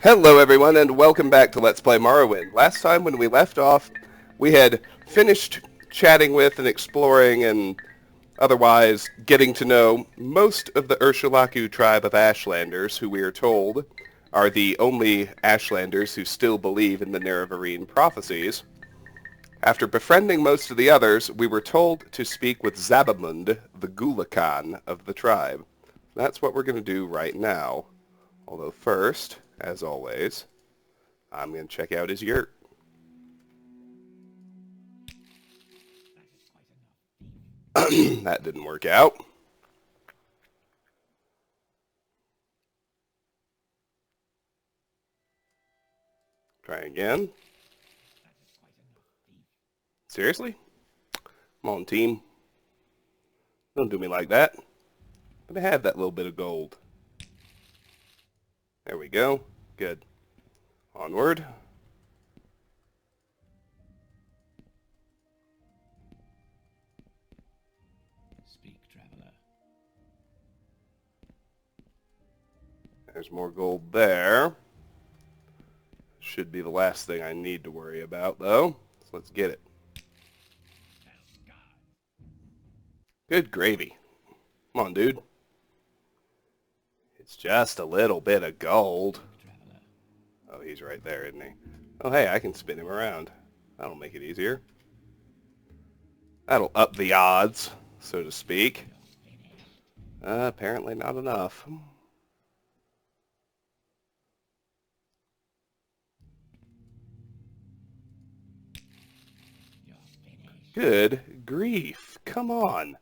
Hello everyone and welcome back to Let's Play Morrowind. Last time when we left off, we had finished chatting with and exploring and otherwise getting to know most of the Urshilaku tribe of Ashlanders, who we are told are the only Ashlanders who still believe in the Nerevarine prophecies. After befriending most of the others, we were told to speak with Zabamund, the Gulakan of the tribe. That's what we're going to do right now. Although first, as always, I'm going to check out his yurt. That didn't work out. Try again. Seriously? Come on, team. Don't do me like that. I'm going to have that little bit of gold. There we go. Good. Onward. Speak, traveler. There's more gold there. Should be the last thing I need to worry about, though. So let's get it. Good gravy. Come on, dude. It's just a little bit of gold. Traveler. Oh, he's right there, isn't he? Oh, hey, I can spin him around. That'll make it easier. That'll up the odds, so to speak. Apparently not enough. You're finished. Good grief. Come on.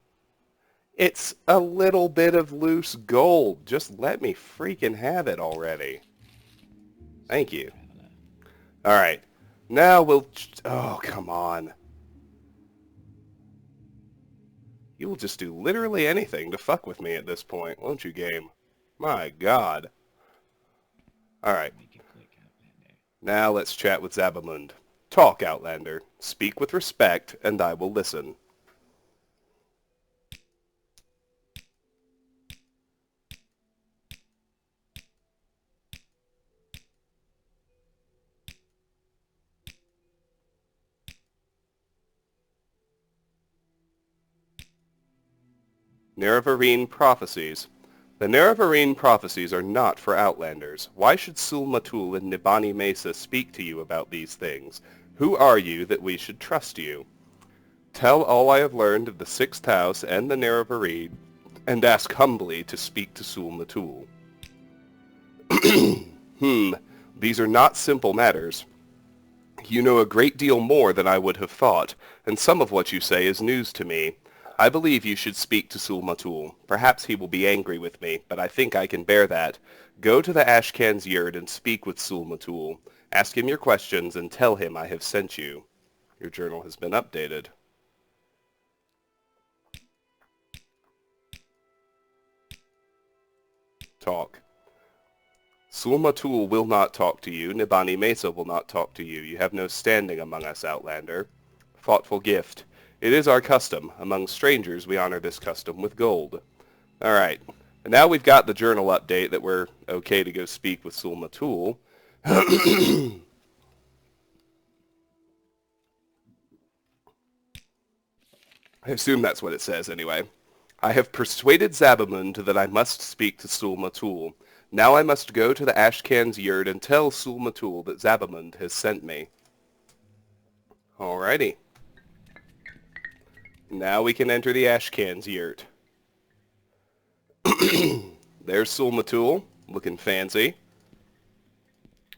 It's a little bit of loose gold. Just let me freaking have it already. Thank you. Traveler. Alright. Now we'll... Oh, come on. You will just do literally anything to fuck with me at this point, won't you, game? My god. Alright. Make it quick, Outlander. Now let's chat with Zabamund. Talk, Outlander. Speak with respect, and I will listen. Nerevarine prophecies. The Nerevarine prophecies are not for Outlanders. Why should Sul-Matul and Nibani Mesa speak to you about these things? Who are you that we should trust you? Tell all I have learned of the Sixth House and the Nerevarine, and ask humbly to speak to Sul-Matul. These are not simple matters. You know a great deal more than I would have thought, and some of what you say is news to me. I believe you should speak to Sul-Matul. Perhaps he will be angry with me, but I think I can bear that. Go to the Ashkan's yurt and speak with Sul-Matul. Ask him your questions and tell him I have sent you. Your journal has been updated. Talk. Sul-Matul will not talk to you. Nibani Mesa will not talk to you. You have no standing among us, Outlander. Thoughtful gift. It is our custom. Among strangers, we honor this custom with gold. Alright. And now we've got the journal update that we're okay to go speak with Sul-Matul. I assume that's what it says anyway. I have persuaded Zabamund that I must speak to Sul-Matul. Now I must go to the Ashkan's yurt and tell Sul-Matul that Zabamund has sent me. Alrighty. Now we can enter the Ashkan's yurt. There's Sul-Matul, looking fancy.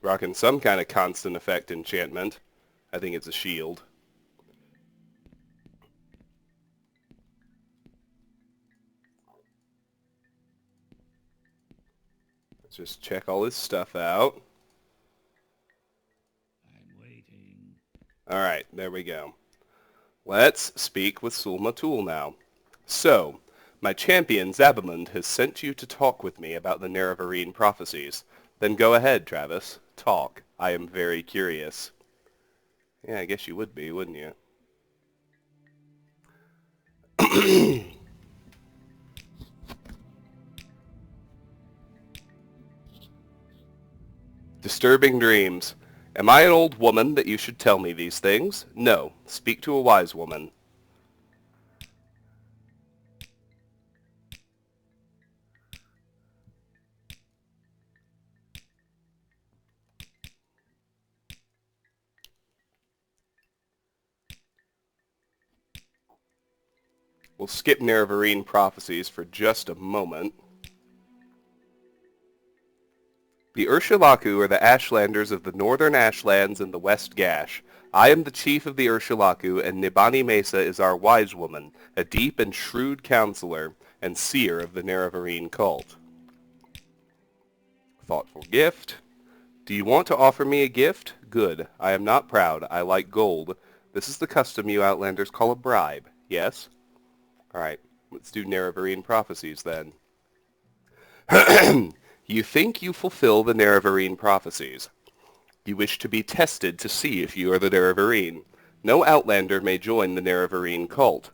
Rocking some kind of constant effect enchantment. I think it's a shield. Let's just check all his stuff out. I'm waiting. Alright, there we go. Let's speak with Sul-Matul now. So, my champion Zabamund has sent you to talk with me about the Nerevarine prophecies. Then go ahead, Travis. Talk. I am very curious. Yeah, I guess you would be, wouldn't you? Disturbing dreams. Am I an old woman that you should tell me these things? No. Speak to a wise woman. We'll skip Nerevarine prophecies for just a moment. The Urshilaku are the Ashlanders of the northern Ashlands and the West Gash. I am the chief of the Urshilaku, and Nibani Mesa is our wise woman, a deep and shrewd counselor and seer of the Nerevarine cult. Thoughtful gift. Do you want to offer me a gift? Good. I am not proud. I like gold. This is the custom you Outlanders call a bribe. Yes? Alright, let's do Nerevarine prophecies then. You think you fulfill the Nerevarine prophecies. You wish to be tested to see if you are the Nerevarine. No Outlander may join the Nerevarine cult.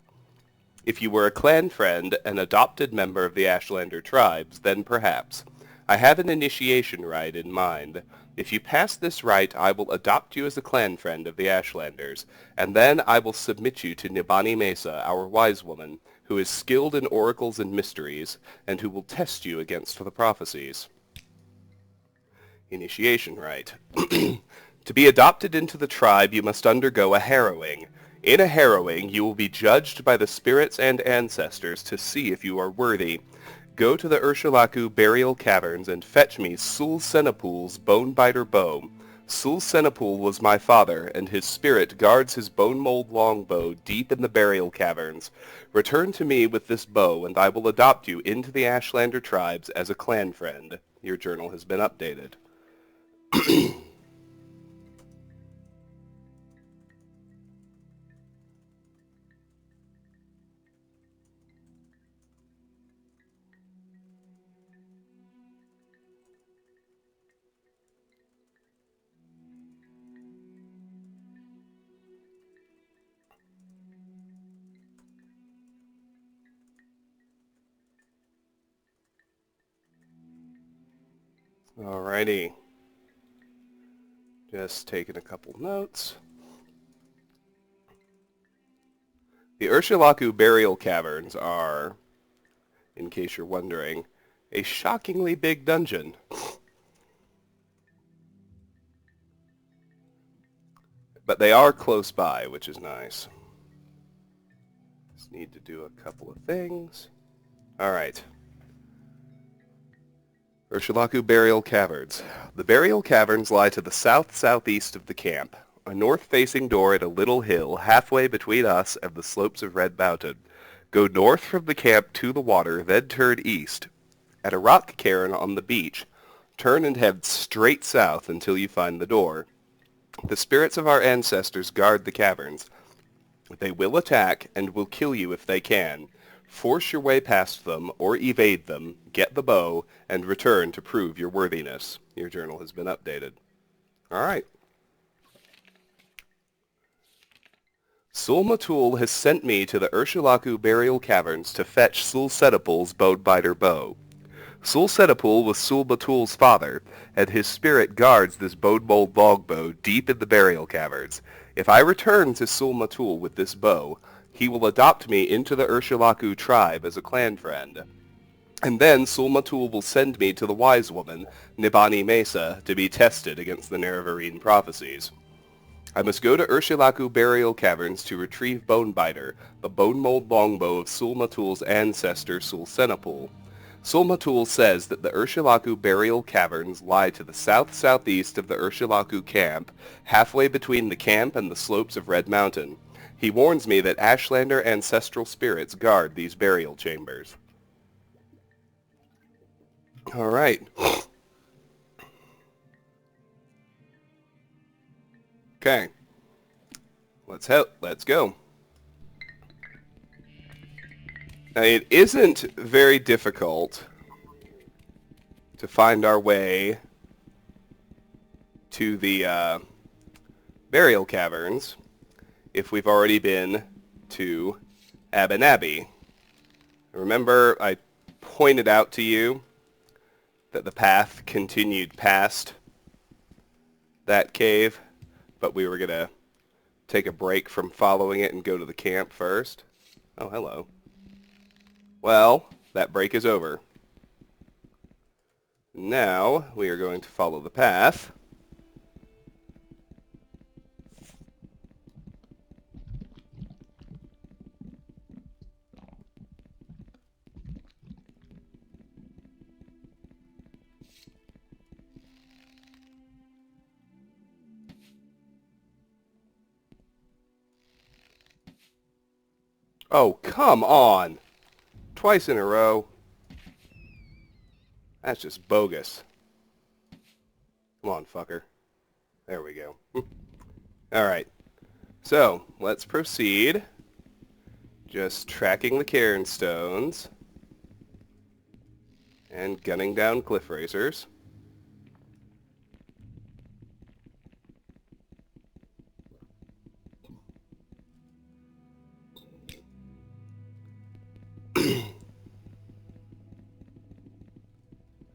If you were a clan friend, an adopted member of the Ashlander tribes, then perhaps. I have an initiation rite in mind. If you pass this rite, I will adopt you as a clan friend of the Ashlanders, and then I will submit you to Nibani Mesa, our wise woman, who is skilled in oracles and mysteries, and who will test you against the prophecies. Initiation rite. To be adopted into the tribe, you must undergo a harrowing. In a harrowing, you will be judged by the spirits and ancestors to see if you are worthy. Go to the Urshilaku burial caverns and fetch me Sul Senapul's bone-biter bow. Sul Senapul was my father, and his spirit guards his bone-mold longbow deep in the burial caverns. Return to me with this bow, and I will adopt you into the Ashlander tribes as a clan friend. Your journal has been updated. Alrighty. Just taking a couple notes. The Urshilaku burial caverns are, in case you're wondering, a shockingly big dungeon. But they are close by, which is nice. Just need to do a couple of things. Alright. Urshilaku Burial Caverns. The burial caverns lie to the south-southeast of the camp. A north-facing door at a little hill halfway between us and the slopes of Red Mountain. Go north from the camp to the water, then turn east. At a rock cairn on the beach, turn and head straight south until you find the door. The spirits of our ancestors guard the caverns. They will attack and will kill you if they can. Force your way past them or evade them, get the bow, and return to prove your worthiness. Your journal has been updated. All right. Sul Matul has sent me to the Urshilaku burial caverns to fetch Sul Setapul's bone-biter bow. Sul Setapul was Sul Matul's father, and his spirit guards this bone-mold longbow deep in the burial caverns. If I return to Sul Matul with this bow, he will adopt me into the Urshilaku tribe as a clan friend. And then Sul Matul will send me to the wise woman, Nibani Mesa, to be tested against the Nerevarine prophecies. I must go to Urshilaku burial caverns to retrieve Bonebiter, the bone-mold longbow of Sul Matul's ancestor Sul Senapul. Sul Matul says that the Urshilaku burial caverns lie to the south-southeast of the Urshilaku camp, halfway between the camp and the slopes of Red Mountain. He warns me that Ashlander ancestral spirits guard these burial chambers. All right. Okay. Let's go. Now, it isn't very difficult to find our way to the burial caverns if we've already been to Abanabi. Remember, I pointed out to you that the path continued past that cave, but we were going to take a break from following it and go to the camp first. Oh, hello. Well, that break is over. Now we are going to follow the path. Oh, come on! Twice in a row. That's just bogus. Come on, fucker. There we go. Alright. So, let's proceed. Just tracking the cairn stones. And gunning down cliff racers.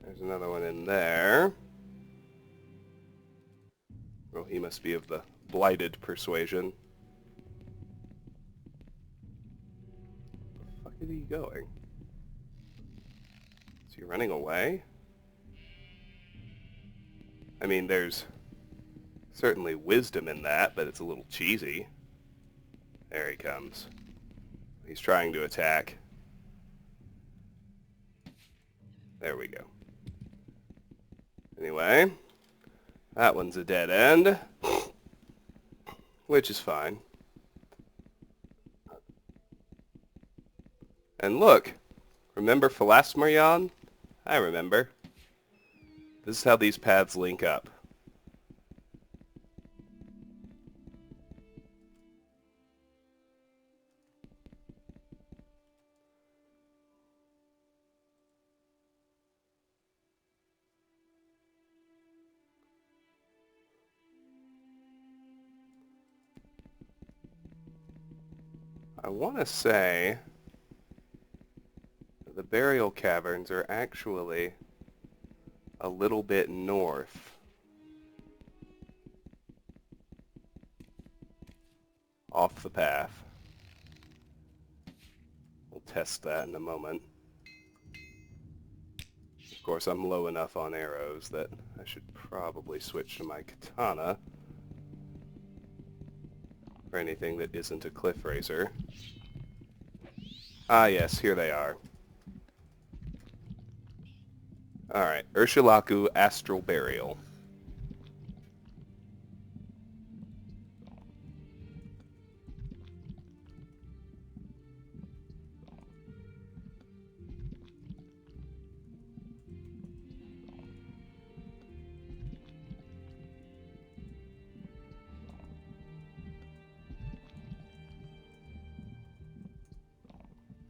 There's another one in there. Well, he must be of the blighted persuasion. Where the fuck is he going? Is he running away? I mean, there's certainly wisdom in that, but it's a little cheesy. There he comes. He's trying to attack. There we go. Anyway, that one's a dead end, which is fine. And look, remember Phalasmarion? I remember. This is how these paths link up. I want to say the burial caverns are actually a little bit north. Off the path. We'll test that in a moment. Of course, I'm low enough on arrows that I should probably switch to my katana for anything that isn't a cliff racer. Ah yes, here they are. Alright, Urshilaku Astral Burial.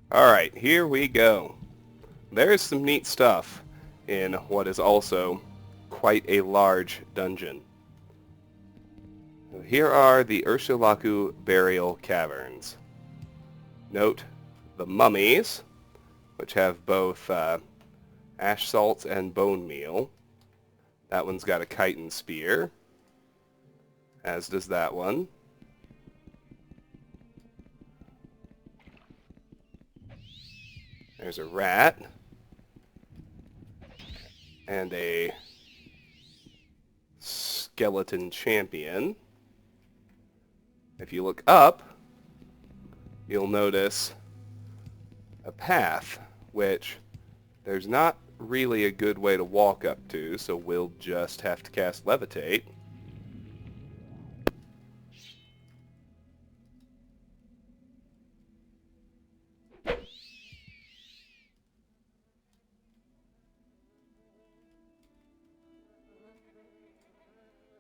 Alright, here we go. There's some neat stuff in what is also quite a large dungeon. Here are the Urshilaku Burial Caverns. Note the mummies, which have both ash salts and bone meal. That one's got a chitin spear, as does that one. There's a rat and a skeleton champion. If you look up, you'll notice a path, which there's not really a good way to walk up to, so we'll just have to cast Levitate.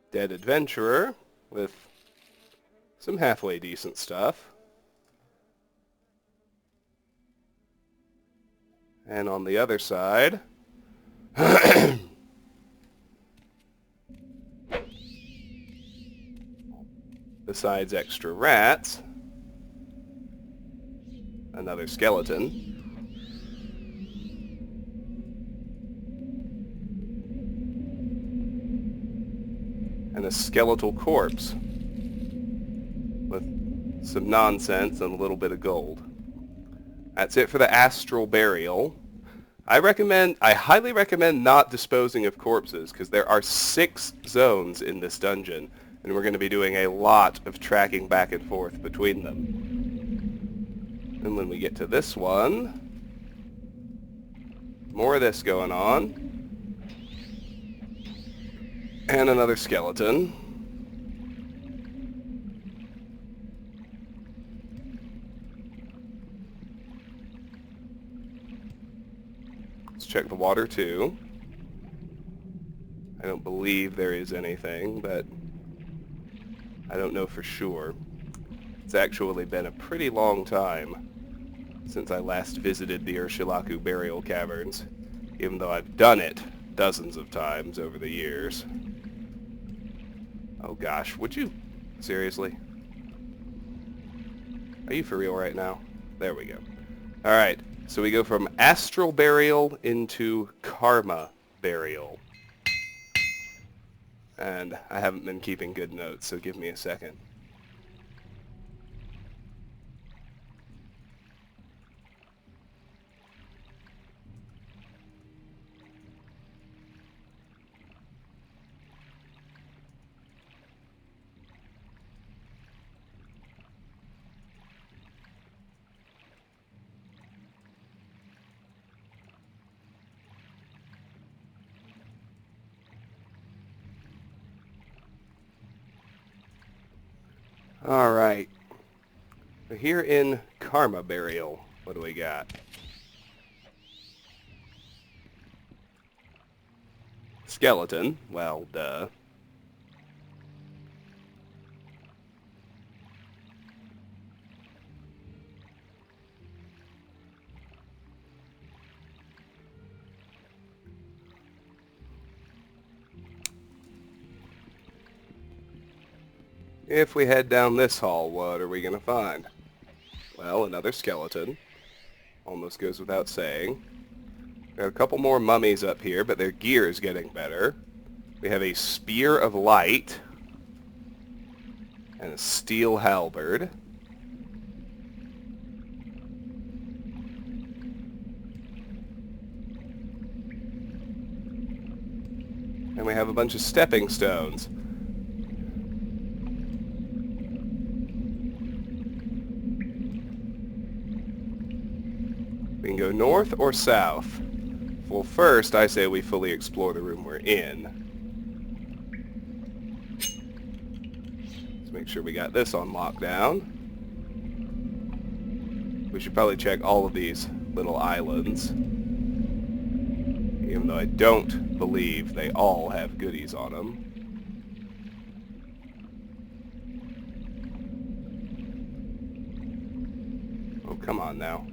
Dead Adventurer with some halfway decent stuff. And on the other side, besides extra rats, another skeleton. and a skeletal corpse with some nonsense and a little bit of gold. That's it for the astral burial. I highly recommend not disposing of corpses, because there are 6 zones in this dungeon, and we're going to be doing a lot of tracking back and forth between them. And when we get to this one, more of this going on. And another skeleton. Let's check the water too. I don't believe there is anything, but I don't know for sure. It's actually been a pretty long time since I last visited the Urshilaku burial caverns, even though I've done it dozens of times over the years. Oh gosh, would you? Seriously? Are you for real right now? There we go. Alright, so we go from astral burial into karma burial. And I haven't been keeping good notes, so give me a second. Alright. Here in karma burial, what do we got? Skeleton. Well, duh. If we head down this hall, what are we going to find? Well, another skeleton. Almost goes without saying. Got a couple more mummies up here, but their gear is getting better. We have a spear of light and a steel halberd. And we have a bunch of stepping stones. We can go north or south. Well, first, I say we fully explore the room we're in. Let's make sure we got this on lockdown. We should probably check all of these little islands, even though I don't believe they all have goodies on them. Oh, come on now.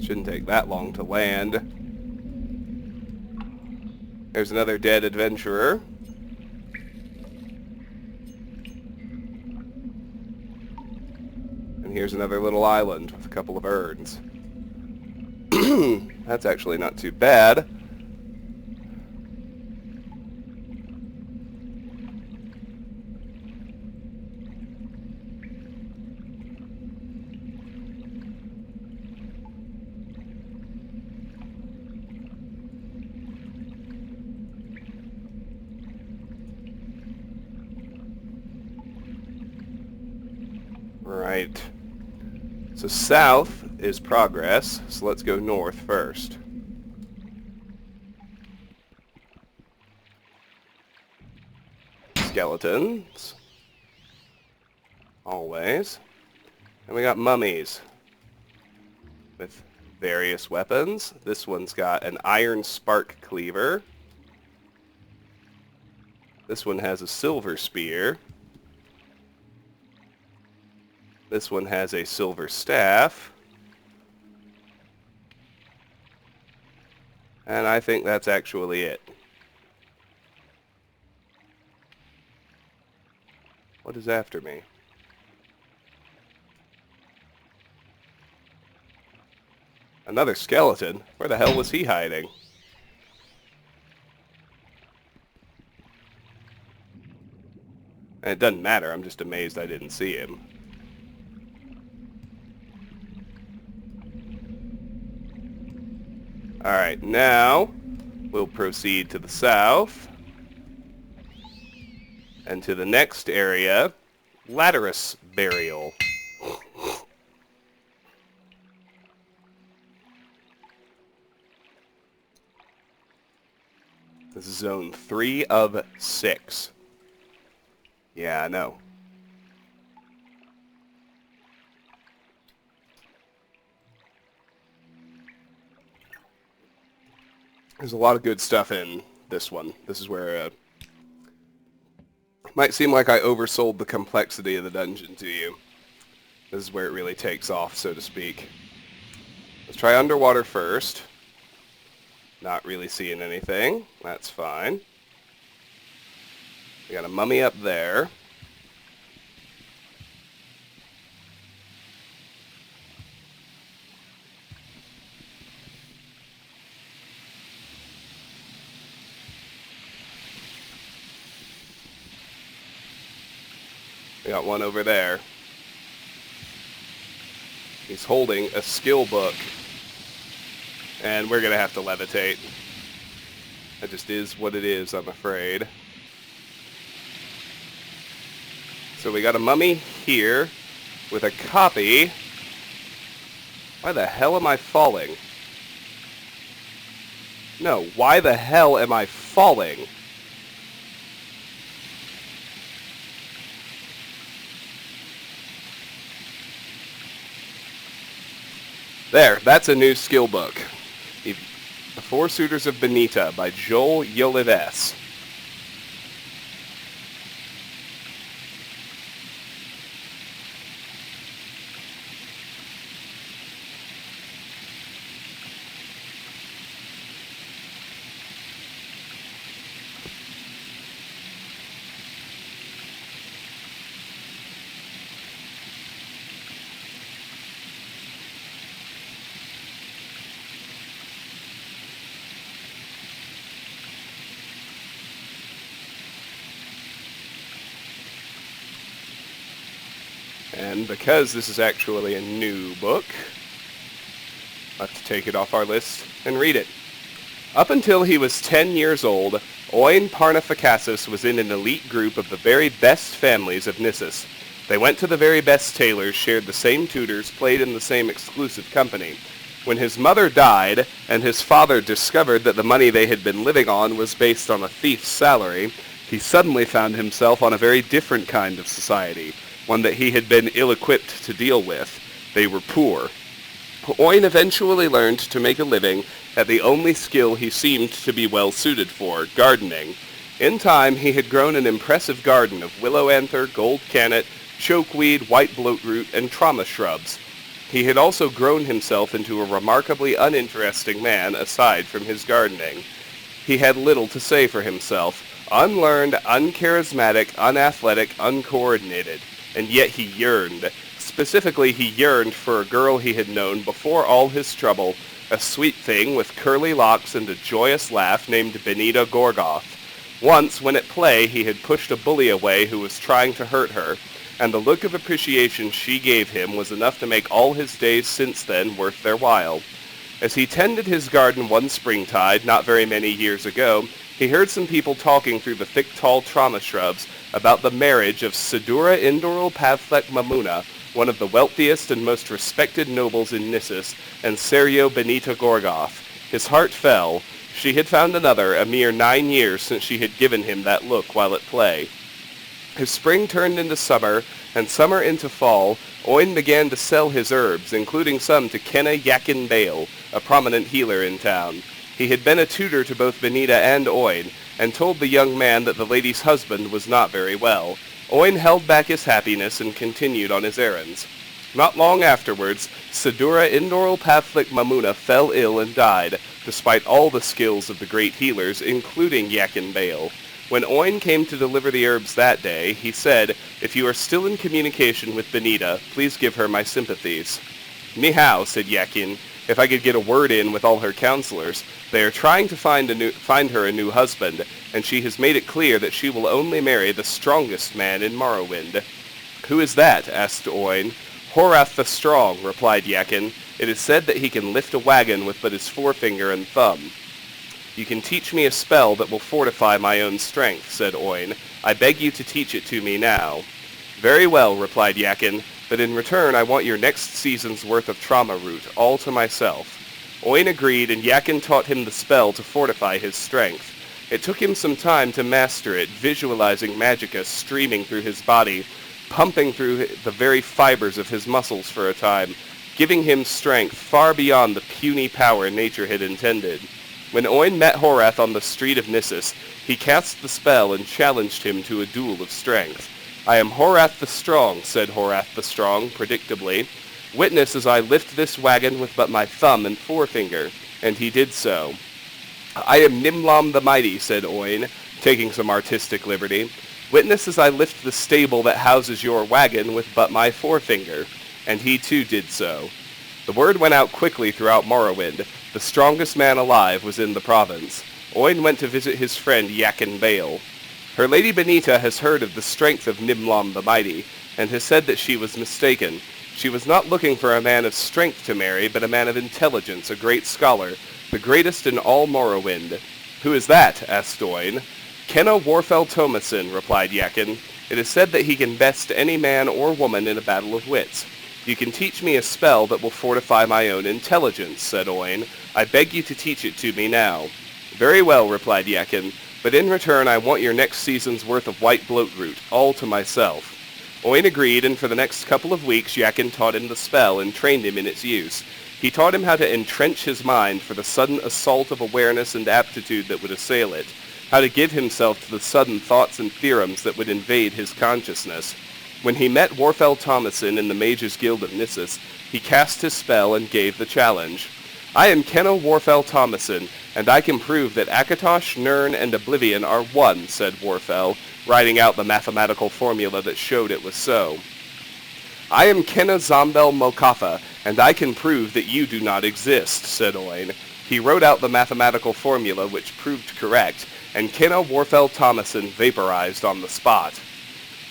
Shouldn't take that long to land. There's another dead adventurer. And here's another little island with a couple of urns. That's actually not too bad. Right. So south is progress, so let's go north first. Skeletons. Always. And we got mummies with various weapons. This one's got an iron spark cleaver. This one has a silver spear. This one has a silver staff. And I think that's actually it. What is after me? Another skeleton? Where the hell was he hiding? And it doesn't matter, I'm just amazed I didn't see him. Alright, now we'll proceed to the south. And to the next area, Laterus Burial. This is zone 3 of 6. Yeah, I know. There's a lot of good stuff in this one. This is where might seem like I oversold the complexity of the dungeon to you. This is where it really takes off, so to speak. Let's try underwater first. Not really seeing anything. That's fine. We got a mummy up there. We got one over there. He's holding a skill book. And we're going to have to levitate. That just is what it is, I'm afraid. So we got a mummy here with a copy. Why the hell am I falling? No, why the hell am I falling? There, that's a new skill book. The Four Suitors of Benita by Joel Yolives. And because this is actually a new book, I'll have to take it off our list and read it. Up until he was 10 years old, Oin Parnificasus was in an elite group of the very best families of Nissus. They went to the very best tailors, shared the same tutors, played in the same exclusive company. When his mother died, and his father discovered that the money they had been living on was based on a thief's salary, he suddenly found himself on a very different kind of society, one that he had been ill-equipped to deal with. They were poor. Oin eventually learned to make a living at the only skill he seemed to be well suited for, gardening. In time, he had grown an impressive garden of willow anther, gold cannet, chokeweed, white bloatroot, and trauma shrubs. He had also grown himself into a remarkably uninteresting man aside from his gardening. He had little to say for himself, unlearned, uncharismatic, unathletic, uncoordinated, and yet he yearned. Specifically, he yearned for a girl he had known before all his trouble, a sweet thing with curly locks and a joyous laugh named Benita Gorgoth. Once, when at play, he had pushed a bully away who was trying to hurt her, and the look of appreciation she gave him was enough to make all his days since then worth their while. As he tended his garden one springtide, not very many years ago, he heard some people talking through the thick, tall trauma shrubs about the marriage of Sidura Indoril Pavlek Mamuna, one of the wealthiest and most respected nobles in Nissus, and Serio Benita Gorgoth. His heart fell. She had found another, a mere 9 years since she had given him that look while at play. As spring turned into summer, and summer into fall, Oin began to sell his herbs, including some to Kenna Yakin Bale, a prominent healer in town. He had been a tutor to both Benita and Oin, and told the young man that the lady's husband was not very well. Oin held back his happiness and continued on his errands. Not long afterwards, Sidura Indoril Pavlik Mamuna fell ill and died, despite all the skills of the great healers, including Yakin Bale. When Oin came to deliver the herbs that day, he said, "If you are still in communication with Benita, please give her my sympathies." "Ni hao," said Yakin. if I could get a word in with all her counselors. They are trying to find her a new husband, and she has made it clear that she will only marry the strongest man in Morrowind." "Who is that?" asked Oin. "Horath the Strong," replied Yakin. "It is said that he can lift a wagon with but his forefinger and thumb." "You can teach me a spell that will fortify my own strength," said Oin. "I beg you to teach it to me now." "Very well," replied Yakin, "but in return I want your next season's worth of trauma root, all to myself." Oin agreed, and Yakin taught him the spell to fortify his strength. It took him some time to master it, visualizing magicka streaming through his body, pumping through the very fibers of his muscles for a time, giving him strength far beyond the puny power nature had intended. When Oin met Horath on the street of Nissus, he cast the spell and challenged him to a duel of strength. "I am Horath the Strong," said Horath the Strong, predictably. "Witness as I lift this wagon with but my thumb and forefinger," and he did so. "I am Nimlam the Mighty," said Oin, taking some artistic liberty. "Witness as I lift the stable that houses your wagon with but my forefinger," and he too did so. The word went out quickly throughout Morrowind. The strongest man alive was in the province. Oin went to visit his friend Yakin Bale. "Her Lady Benita has heard of the strength of Nimlam the Mighty, and has said that she was mistaken. She was not looking for a man of strength to marry, but a man of intelligence, a great scholar, the greatest in all Morrowind." "Who is that?" asked Oin. "Kenna Warfell Thomason," replied Yakin. "It is said that he can best any man or woman in a battle of wits." "You can teach me a spell that will fortify my own intelligence," said Oin. "I beg you to teach it to me now." "Very well," replied Yakin, "but in return I want your next season's worth of white bloat root, all to myself." Oin agreed, and for the next couple of weeks Yakin taught him the spell and trained him in its use. He taught him how to entrench his mind for the sudden assault of awareness and aptitude that would assail it, how to give himself to the sudden thoughts and theorems that would invade his consciousness. When he met Warfell Thomason in the Mages Guild of Nissus, he cast his spell and gave the challenge. "I am Kenna Warfell Thomason, and I can prove that Akatosh, Nirn, and Oblivion are one," said Warfell, writing out the mathematical formula that showed it was so. "I am Kenna Zombel Mokafa, and I can prove that you do not exist," said Oin. He wrote out the mathematical formula, which proved correct, and Kenna Warfell Thomason vaporized on the spot.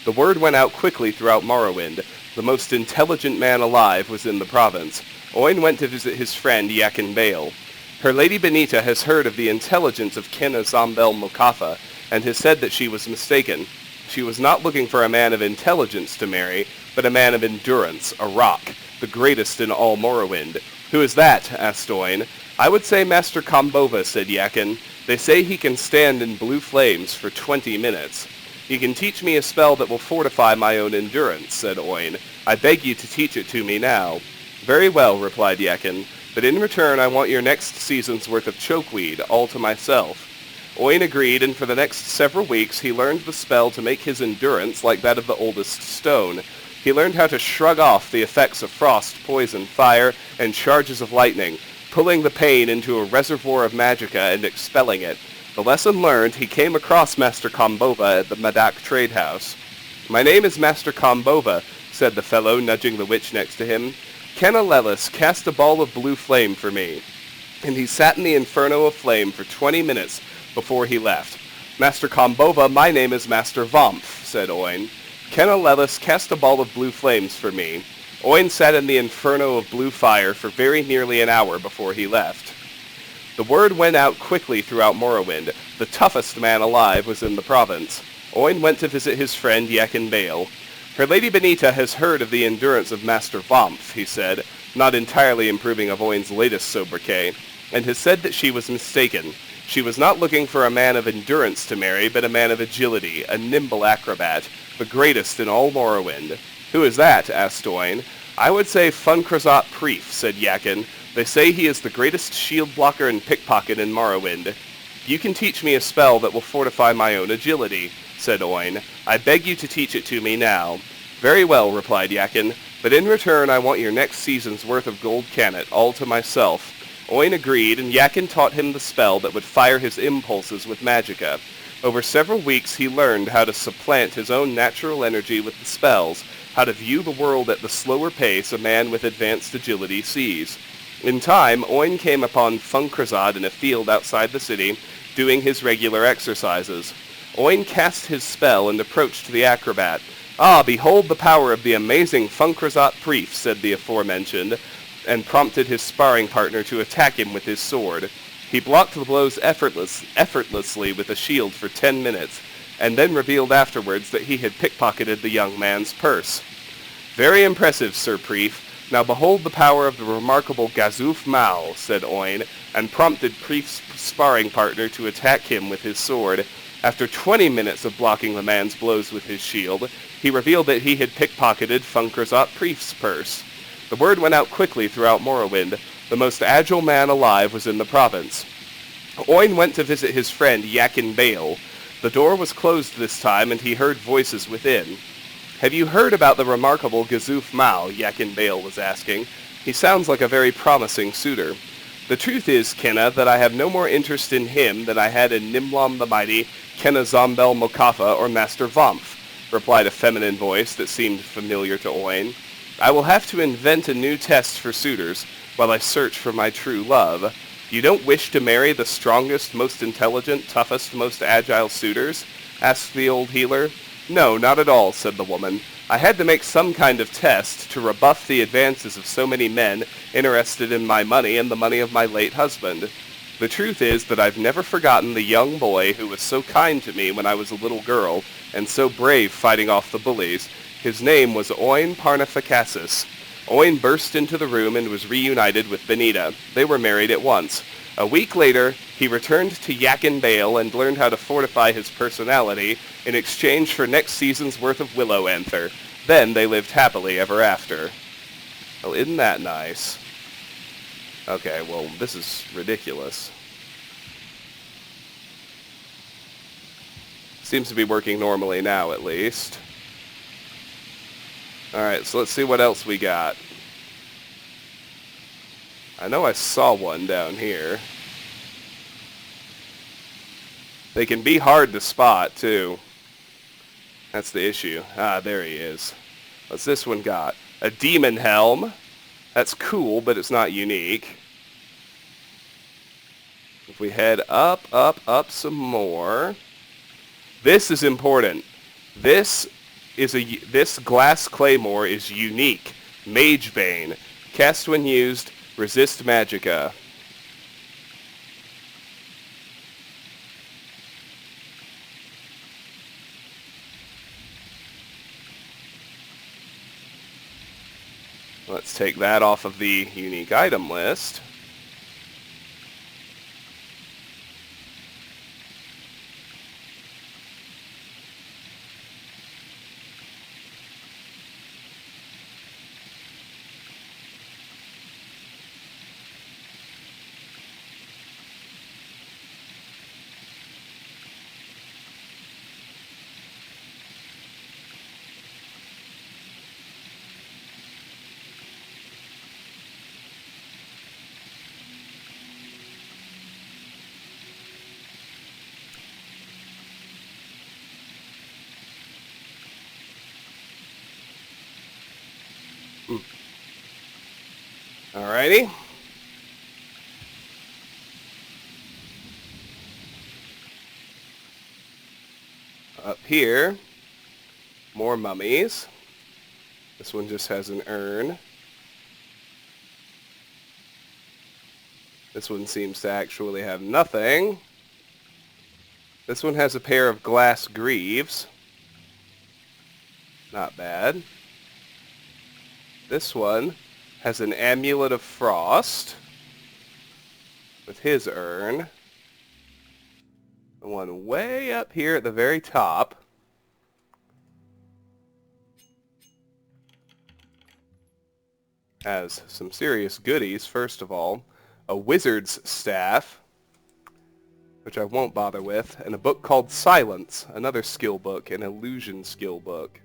The word went out quickly throughout Morrowind. The most intelligent man alive was in the province. Oin went to visit his friend Yakin Bale. "Her Lady Benita has heard of the intelligence of Kenna Zombel Mokafa, and has said that she was mistaken. She was not looking for a man of intelligence to marry, but a man of endurance, a rock, the greatest in all Morrowind." "Who is that?" asked Oin. "I would say Master Kambova," said Yakin. "They say he can stand in blue flames for 20 minutes. "You can teach me a spell that will fortify my own endurance," said Oin. "I beg you to teach it to me now." "Very well," replied Yakin, "but in return I want your next season's worth of chokeweed, all to myself." Oin agreed, and for the next several weeks he learned the spell to make his endurance like that of the oldest stone. He learned how to shrug off the effects of frost, poison, fire, and charges of lightning, pulling the pain into a reservoir of magicka and expelling it. The lesson learned, he came across Master Kambova at the Madak trade house. "My name is Master Kambova," said the fellow, nudging the witch next to him. "Kenna Lelis, cast a ball of blue flame for me." And he sat in the inferno of flame for 20 minutes before he left. "Master Kambova, my name is Master Vomph," said Oin. "Kenna Lelis, cast a ball of blue flames for me." Oin sat in the inferno of blue fire for very nearly an hour before he left. The word went out quickly throughout Morrowind. The toughest man alive was in the province. Oin went to visit his friend Yakin Bale. "Her Lady Benita has heard of the endurance of Master Vomph," he said, not entirely improving of Oin's latest sobriquet, "and has said that she was mistaken. She was not looking for a man of endurance to marry, but a man of agility, a nimble acrobat, the greatest in all Morrowind." "Who is that?" asked Oin. "I would say Funkrazat Preef," said Yakin. "They say he is the greatest shield blocker and pickpocket in Morrowind." "You can teach me a spell that will fortify my own agility," said Oin. "I beg you to teach it to me now." "Very well," replied Yakin, "but in return I want your next season's worth of gold cannet, all to myself." Oin agreed, and Yakin taught him the spell that would fire his impulses with magicka. Over several weeks he learned how to supplant his own natural energy with the spells, how to view the world at the slower pace a man with advanced agility sees. In time, Oin came upon Funkrazad in a field outside the city, doing his regular exercises. Oin cast his spell and approached the acrobat. "Ah, behold the power of the amazing Funkrazat Priest," said the aforementioned, and prompted his sparring partner to attack him with his sword. He blocked the blows effortlessly with a shield for 10 minutes, and then revealed afterwards that he had pickpocketed the young man's purse. "Very impressive, Sir Priest. Now behold the power of the remarkable Gazoof Mao," said Oin, and prompted Priest's sparring partner to attack him with his sword. After 20 minutes of blocking the man's blows with his shield, he revealed that he had pickpocketed Funkrazat Priest's purse. The word went out quickly throughout Morrowind. The most agile man alive was in the province. Oin went to visit his friend Yakin Bale. The door was closed this time, and he heard voices within. "Have you heard about the remarkable Gazoof Mao?" Yakin Bale was asking. "He sounds like a very promising suitor." "The truth is, Kenna, that I have no more interest in him than I had in Nimlam the Mighty, Kenna Zombel Mokafa, or Master Vamph," replied a feminine voice that seemed familiar to Oin. "I will have to invent a new test for suitors while I search for my true love. You don't wish to marry the strongest, most intelligent, toughest, most agile suitors?" asked the old healer. "No, not at all," said the woman. "I had to make some kind of test to rebuff the advances of so many men interested in my money and the money of my late husband. The truth is that I've never forgotten the young boy who was so kind to me when I was a little girl and so brave fighting off the bullies. His name was Oin Parnafikasis." Oin burst into the room and was reunited with Benita. They were married at once. A week later, he returned to Yakin Bale and learned how to fortify his personality in exchange for next season's worth of willow anther. Then they lived happily ever after. Oh, isn't that nice? Okay, well, this is ridiculous. Seems to be working normally now, at least. Alright, so let's see what else we got. I know I saw one down here. They can be hard to spot, too. That's the issue. Ah, there he is. What's this one got? A demon helm. That's cool, but it's not unique. If we head up, up some more. This is important. This glass claymore is unique. Mage Bane. Cast when used, resist magicka. Let's take that off of the unique item list. Alrighty. Up here, more mummies. This one just has an urn. This one seems to actually have nothing. This one has a pair of glass greaves. Not bad. This one has an amulet of frost with his urn. The one way up here at the very top has some serious goodies. First of all, a wizard's staff, which I won't bother with, and a book called Silence, another skill book, an illusion skill book.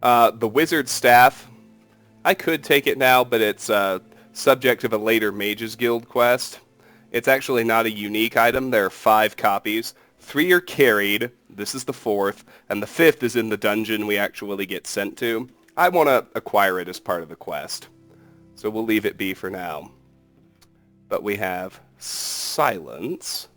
The wizard staff, I could take it now, but it's subject of a later Mages Guild quest. It's actually not a unique item. There are 5 copies. 3 are carried. This is the 4th. And the 5th is in the dungeon we actually get sent to. I want to acquire it as part of the quest, so we'll leave it be for now. But we have silence.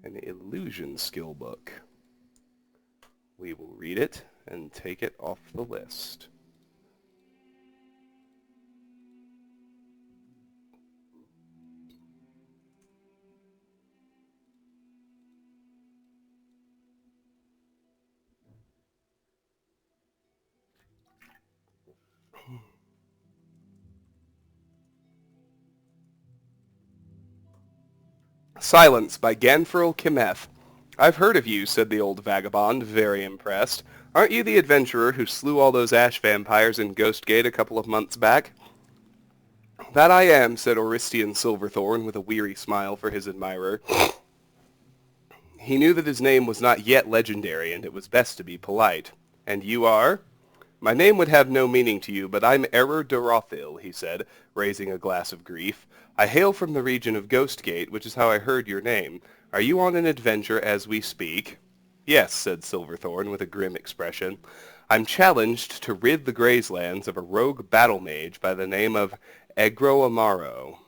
An illusion skill book. We will read it and take it off the list. Silence by Ganfril Kimeth. I've heard of you, said the old vagabond, very impressed. Aren't you the adventurer who slew all those ash vampires in Ghostgate a couple of months back? That I am, said Oristian Silverthorn with a weary smile for his admirer. He knew that his name was not yet legendary, and it was best to be polite. And you are? My name would have no meaning to you, but I'm Error de Rothil, he said, raising a glass of grief. I hail from the region of Ghostgate, which is how I heard your name. Are you on an adventure as we speak? Yes, said Silverthorn with a grim expression. I'm challenged to rid the Grayslands of a rogue battle mage by the name of Egro Amaro.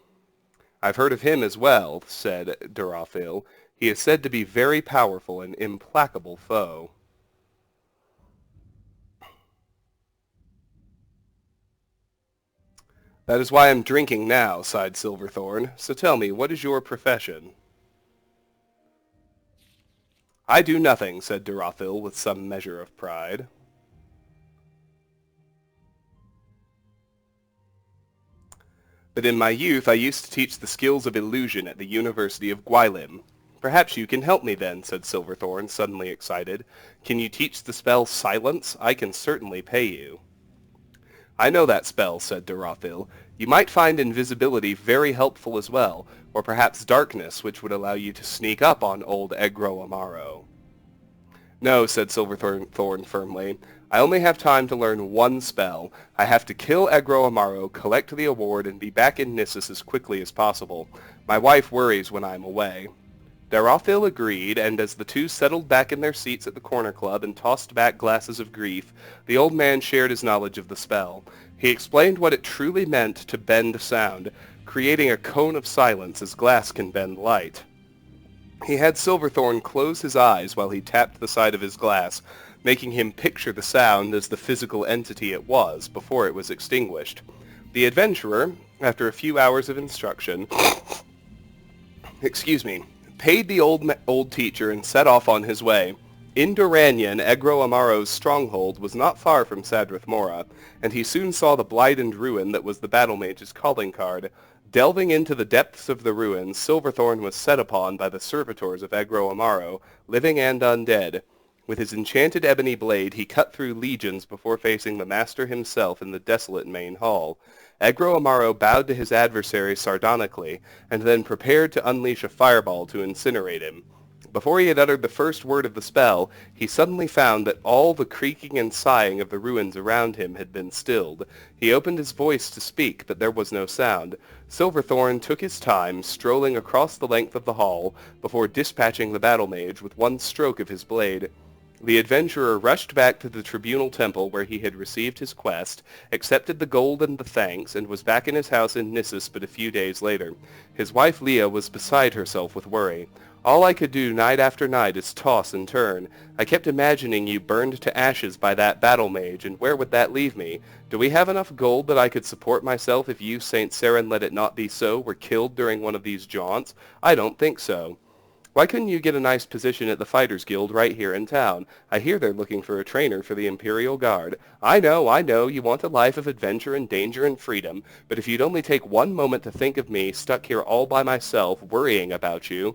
I've heard of him as well, said Durathil. He is said to be very powerful and implacable foe. That is why I'm drinking now, sighed Silverthorn. So tell me, what is your profession? I do nothing, said Durathil with some measure of pride. But in my youth I used to teach the skills of illusion at the University of Gwylim. Perhaps you can help me then, said Silverthorn, suddenly excited. Can you teach the spell Silence? I can certainly pay you. I know that spell, said Durathil. You might find invisibility very helpful as well, or perhaps darkness, which would allow you to sneak up on old Egro Amaro. No, said Silverthorn firmly. I only have time to learn one spell. I have to kill Egro Amaro, collect the award, and be back in Nissus as quickly as possible. My wife worries when I'm away. Darathil agreed, and as the two settled back in their seats at the corner club and tossed back glasses of grief, the old man shared his knowledge of the spell. He explained what it truly meant to bend sound, creating a cone of silence as glass can bend light. He had Silverthorn close his eyes while he tapped the side of his glass, making him picture the sound as the physical entity it was before it was extinguished. The adventurer, after a few hours of instruction, paid the old teacher and set off on his way. In Duranyan, Egro Amaro's stronghold was not far from Sadrith Mora, and he soon saw the blight and ruin that was the battle mage's calling card. Delving into the depths of the ruins, Silverthorn was set upon by the servitors of Egro Amaro, living and undead. With his enchanted ebony blade, he cut through legions before facing the master himself in the desolate main hall. Egro Amaro bowed to his adversary sardonically, and then prepared to unleash a fireball to incinerate him. Before he had uttered the first word of the spell, he suddenly found that all the creaking and sighing of the ruins around him had been stilled. He opened his voice to speak, but there was no sound. Silverthorn took his time, strolling across the length of the hall, before dispatching the battle mage with one stroke of his blade. The adventurer rushed back to the tribunal temple where he had received his quest, accepted the gold and the thanks, and was back in his house in Nissus but a few days later. His wife Leah was beside herself with worry. All I could do night after night is toss and turn. I kept imagining you burned to ashes by that battle mage, and where would that leave me? Do we have enough gold that I could support myself if you, Saint Seren Let It Not Be So, were killed during one of these jaunts? I don't think so. Why couldn't you get a nice position at the Fighters Guild right here in town? I hear they're looking for a trainer for the Imperial Guard. I know, you want a life of adventure and danger and freedom, but if you'd only take one moment to think of me, stuck here all by myself, worrying about you.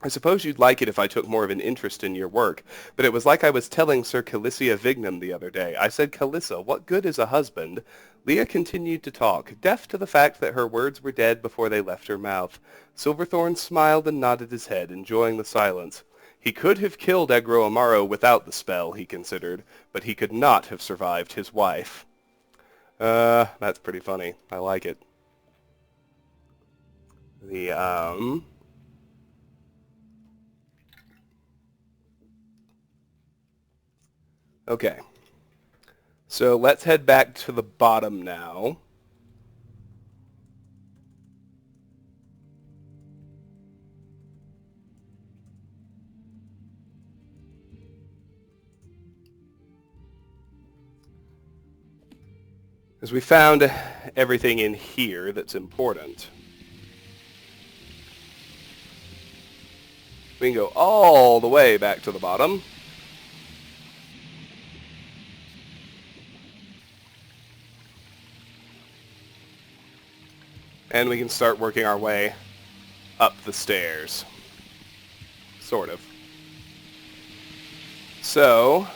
I suppose you'd like it if I took more of an interest in your work, but it was like I was telling Sir Calicia Vignum the other day. I said, Calissa, what good is a husband? Leah continued to talk, deaf to the fact that her words were dead before they left her mouth. Silverthorn smiled and nodded his head, enjoying the silence. He could have killed Egro Amaro without the spell, he considered, but he could not have survived his wife. That's pretty funny. I like it. Okay. So let's head back to the bottom now. Because we found everything in here that's important. We can go all the way back to the bottom. And we can start working our way up the stairs. Sort of. So,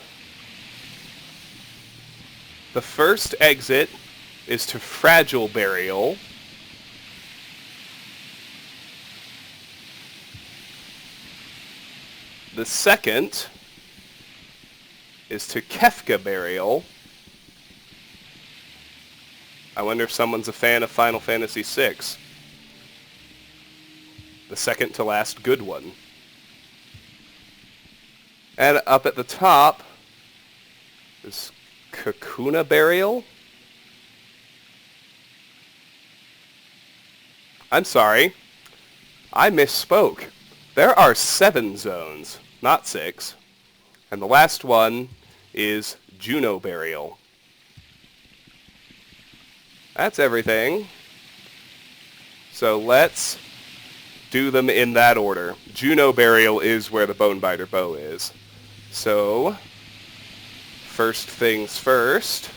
the first exit is to Fragile Burial. The second is to Kefka Burial. I wonder if someone's a fan of Final Fantasy VI. The second to last good one. And up at the top is Kakuna Burial. I'm sorry. I misspoke. There are 7 zones, not 6. And the last one is Juno Burial. That's everything. So let's do them in that order. Juno Burial is where the Bonebiter Bow is. So, first things first,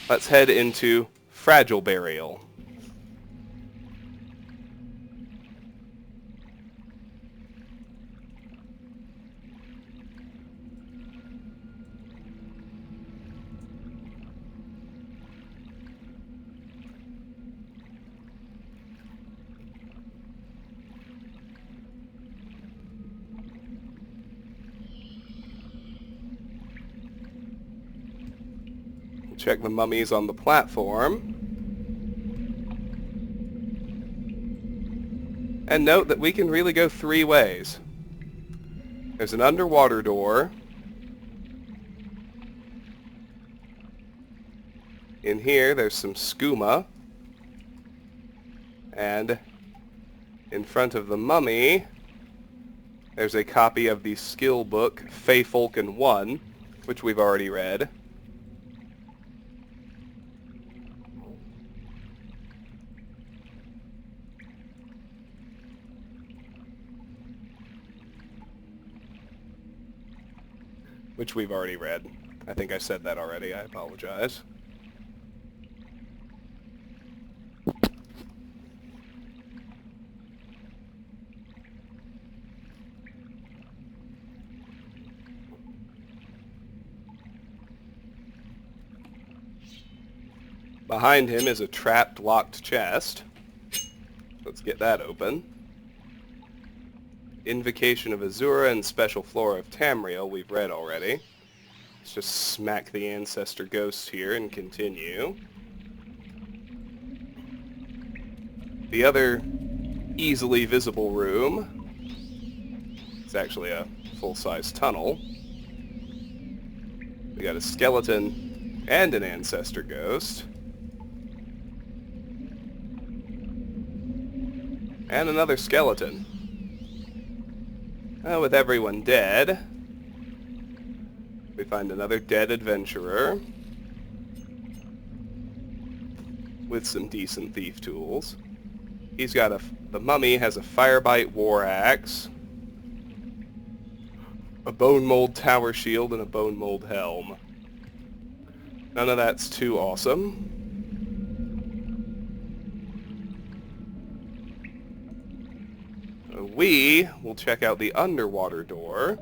let's head into Fragile Burial. Check the mummies on the platform. And note that we can really go 3 ways. There's an underwater door. In here, there's some skooma. And in front of the mummy, there's a copy of the skill book, Fey Falcon 1, which we've already read. Which we've already read. I think I said that already. I apologize. Behind him is a trapped, locked chest. Let's get that open. Invocation of Azura and Special Flora of Tamriel we've read already. Let's just smack the Ancestor Ghost here and continue. The other easily visible room is actually a full-size tunnel. We got a skeleton and an Ancestor Ghost. And another skeleton. With everyone dead, we find another dead adventurer with some decent thief tools. He's got the mummy has a Firebite war axe, a bone mold tower shield, and a bone mold helm. None of that's too awesome. We will check out the underwater door.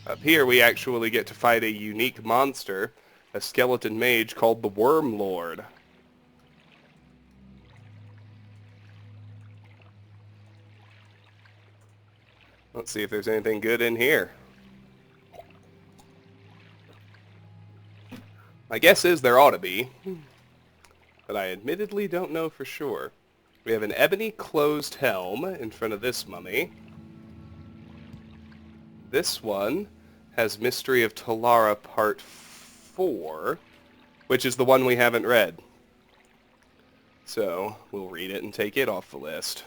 Up here we actually get to fight a unique monster, a skeleton mage called the Worm Lord. Let's see if there's anything good in here. My guess is there ought to be, but I admittedly don't know for sure. We have an ebony closed helm in front of this mummy. This one has Mystery of Talara Part 4, which is the one we haven't read. So we'll read it and take it off the list.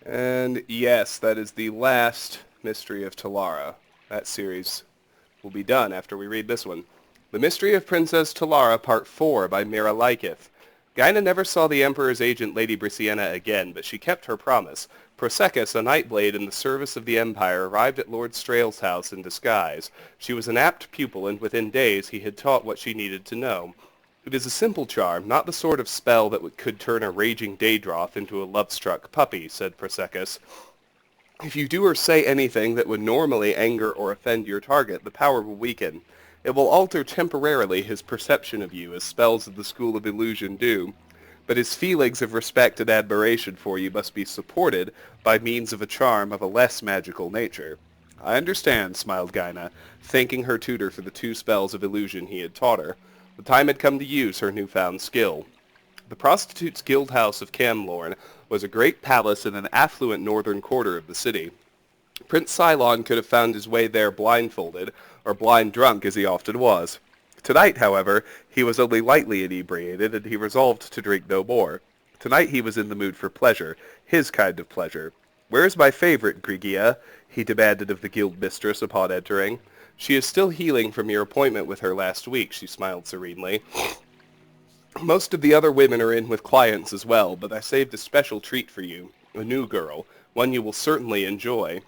And yes, that is the last Mystery of Talara. That series will be done after we read this one. The Mystery of Princess Talara Part 4 by Mira Lykith. Gaina never saw the Emperor's agent Lady Brisciana again, but she kept her promise. Prosecus, a Nightblade in the service of the Empire, arrived at Lord Strail's house in disguise. She was an apt pupil, and within days he had taught what she needed to know. It is a simple charm, not the sort of spell that could turn a raging Daedroth into a love-struck puppy, said Prosecus. If you do or say anything that would normally anger or offend your target, the power will weaken. It will alter temporarily his perception of you, as spells of the School of Illusion do, but his feelings of respect and admiration for you must be supported by means of a charm of a less magical nature. I understand, smiled Gaina, thanking her tutor for the 2 spells of illusion he had taught her. The time had come to use her newfound skill. The Prostitutes' Guild House of Camlorn was a great palace in an affluent northern quarter of the city. Prince Cylon could have found his way there blindfolded, or blind drunk as he often was. Tonight, however, he was only lightly inebriated, and he resolved to drink no more. Tonight he was in the mood for pleasure, his kind of pleasure. "Where is my favorite, Grigia?" he demanded of the guild mistress upon entering. "She is still healing from your appointment with her last week," she smiled serenely. "Most of the other women are in with clients as well, but I saved a special treat for you. A new girl, one you will certainly enjoy."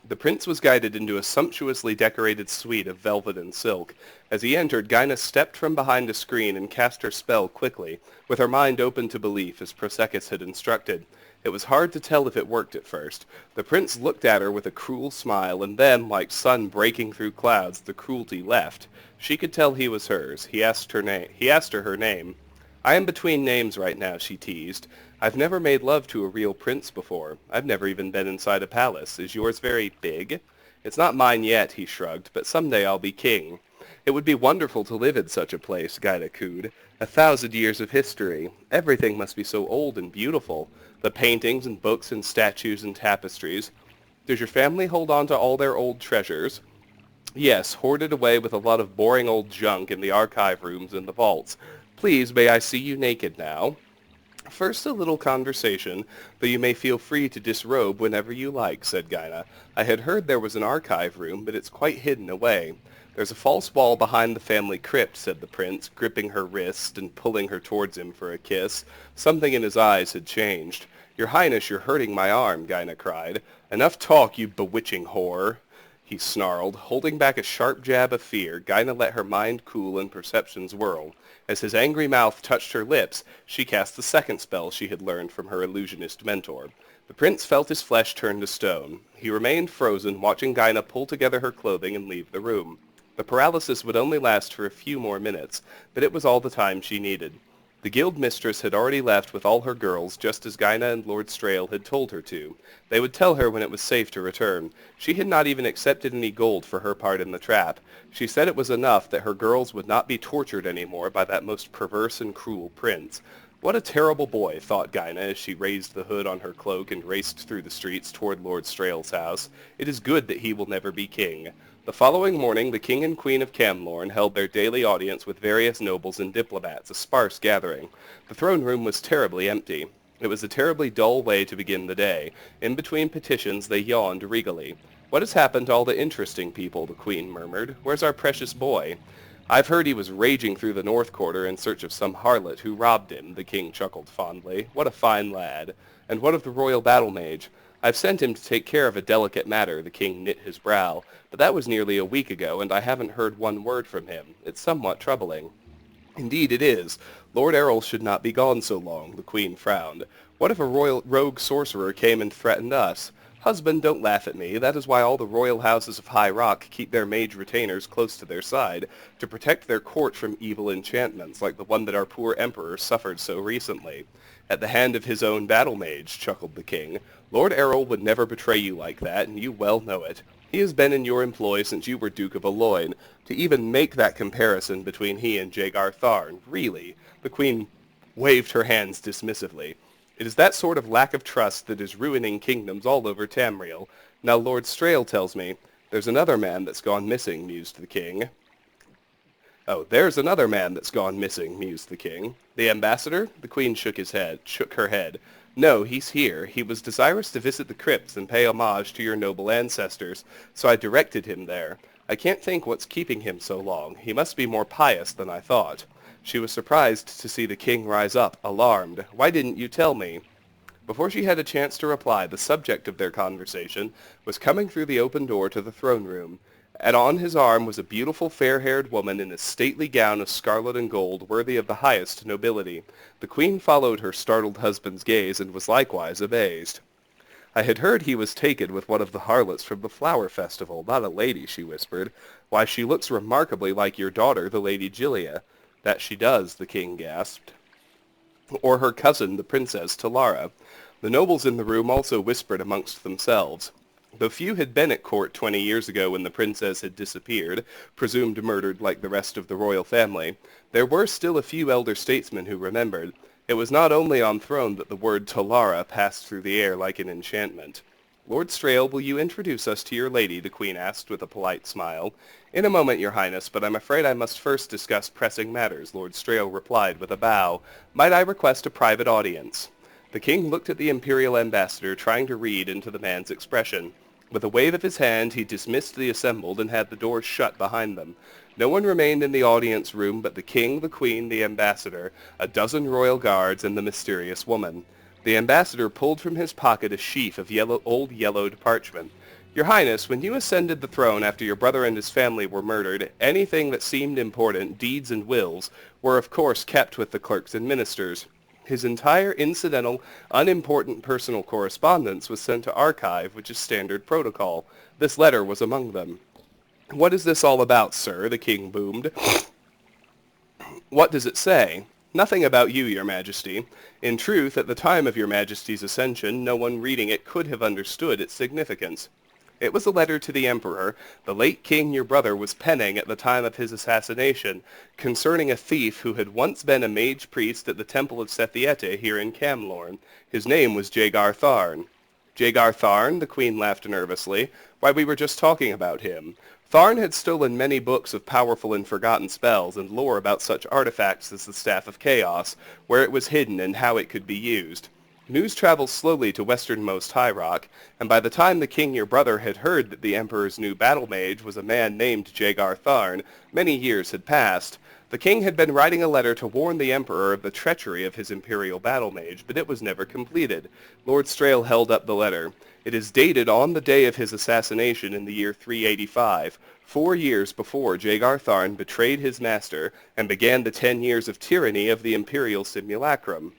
The prince was guided into a sumptuously decorated suite of velvet and silk. As he entered, Gaina stepped from behind a screen and cast her spell quickly, with her mind open to belief as Prosecus had instructed. It was hard to tell if it worked at first. The prince looked at her with a cruel smile, and then, like sun breaking through clouds, the cruelty left. She could tell he was hers. He asked her her name. "I am between names right now," she teased. "I've never made love to a real prince before. I've never even been inside a palace. Is yours very big?" "It's not mine yet," he shrugged, "but someday I'll be king." "It would be wonderful to live in such a place," Gaina cooed. 1,000 years of history. Everything must be so old and beautiful. The paintings and books and statues and tapestries. Does your family hold on to all their old treasures?" "Yes, hoarded away with a lot of boring old junk in the archive rooms and the vaults. Please, may I see you naked now?" "First a little conversation, though you may feel free to disrobe whenever you like," said Gaina. "I had heard there was an archive room, but it's quite hidden away." "There's a false wall behind the family crypt," said the prince, gripping her wrist and pulling her towards him for a kiss. Something in his eyes had changed. "Your Highness, you're hurting my arm," Gaina cried. "Enough talk, you bewitching whore," he snarled. Holding back a sharp jab of fear, Gaina let her mind cool and perceptions whirl. As his angry mouth touched her lips, she cast the second spell she had learned from her illusionist mentor. The prince felt his flesh turn to stone. He remained frozen, watching Gaina pull together her clothing and leave the room. The paralysis would only last for a few more minutes, but it was all the time she needed. The guild mistress had already left with all her girls, just as Gaina and Lord Strail had told her to. They would tell her when it was safe to return. She had not even accepted any gold for her part in the trap. She said it was enough that her girls would not be tortured anymore by that most perverse and cruel prince. What a terrible boy, thought Gaina as she raised the hood on her cloak and raced through the streets toward Lord Strail's house. It is good that he will never be king. The following morning, the king and queen of Camlorn held their daily audience with various nobles and diplomats, a sparse gathering. The throne room was terribly empty. It was a terribly dull way to begin the day. In between petitions, they yawned regally. "What has happened to all the interesting people?" the queen murmured. "Where's our precious boy?" "I've heard he was raging through the north quarter in search of some harlot who robbed him," the king chuckled fondly. "What a fine lad. And what of the royal battle mage?" I've sent him to take care of a delicate matter." The king knit his brow. "But that was nearly a week ago, and I haven't heard one word from him. It's somewhat troubling." "Indeed it is. Lord Errol should not be gone so long." The queen frowned. "What if a royal rogue sorcerer came and threatened us? Husband, don't laugh at me. That is why all the royal houses of High Rock keep their mage retainers close to their side, to protect their court from evil enchantments, like the one that our poor emperor suffered so recently." "At the hand of his own battle mage," chuckled the king. "Lord Errol would never betray you like that, and you well know it. He has been in your employ since you were Duke of Aloyne. To even make that comparison between he and Jagar Tharn, really." The queen waved her hands dismissively. "It is that sort of lack of trust that is ruining kingdoms all over Tamriel. Now Lord Strail tells me—" "There's another man that's gone missing," mused the king. "Oh, there's another man that's gone missing," mused the king. "The ambassador?" The queen shook her head. "No, he's here. He was desirous to visit the crypts and pay homage to your noble ancestors, so I directed him there. I can't think what's keeping him so long. He must be more pious than I thought." She was surprised to see the king rise up, alarmed. "Why didn't you tell me?" Before she had a chance to reply, the subject of their conversation was coming through the open door to the throne room, and on his arm was a beautiful fair-haired woman in a stately gown of scarlet and gold, worthy of the highest nobility. The queen followed her startled husband's gaze and was likewise amazed. "I had heard he was taken with one of the harlots from the flower festival, not a lady," she whispered. "Why, she looks remarkably like your daughter, the Lady Gilia." "That she does," the king gasped. "Or her cousin, the Princess Talara." The nobles in the room also whispered amongst themselves. Though few had been at court 20 years ago when the princess had disappeared, presumed murdered like the rest of the royal family, there were still a few elder statesmen who remembered. It was not only on throne that the word Talara passed through the air like an enchantment. "Lord Strail, will you introduce us to your lady?" the queen asked with a polite smile. "In a moment, your highness, but I'm afraid I must first discuss pressing matters," Lord Strail replied with a bow. "Might I request a private audience?" The king looked at the imperial ambassador, trying to read into the man's expression. With a wave of his hand, he dismissed the assembled and had the doors shut behind them. No one remained in the audience room but the king, the queen, the ambassador, a dozen royal guards, and the mysterious woman. The ambassador pulled from his pocket a sheaf of old yellowed parchment. "Your Highness, when you ascended the throne after your brother and his family were murdered, anything that seemed important, deeds and wills, were of course kept with the clerks and ministers. His entire incidental, unimportant personal correspondence was sent to archive, which is standard protocol. This letter was among them." "What is this all about, sir?" the king boomed. "What does it say?" "Nothing about you, your majesty. In truth, at the time of your majesty's ascension, no one reading it could have understood its significance. It was a letter to the emperor, the late king your brother was penning at the time of his assassination, concerning a thief who had once been a mage priest at the temple of Sethiete here in Camlorn. His name was Jagar Tharn." "Jagar Tharn?" the queen laughed nervously. "Why, we were just talking about him. Tharn had stolen many books of powerful and forgotten spells and lore about such artifacts as the Staff of Chaos, where it was hidden and how it could be used. News travels slowly to westernmost High Rock, and by the time the king your brother had heard that the emperor's new battle mage was a man named Jagar Tharn, many years had passed. The king had been writing a letter to warn the emperor of the treachery of his imperial battle mage, but it was never completed." Lord Strail held up the letter. "It is dated on the day of his assassination in the year 385, 4 years before Jagar Tharn betrayed his master and began the 10 years of tyranny of the imperial simulacrum."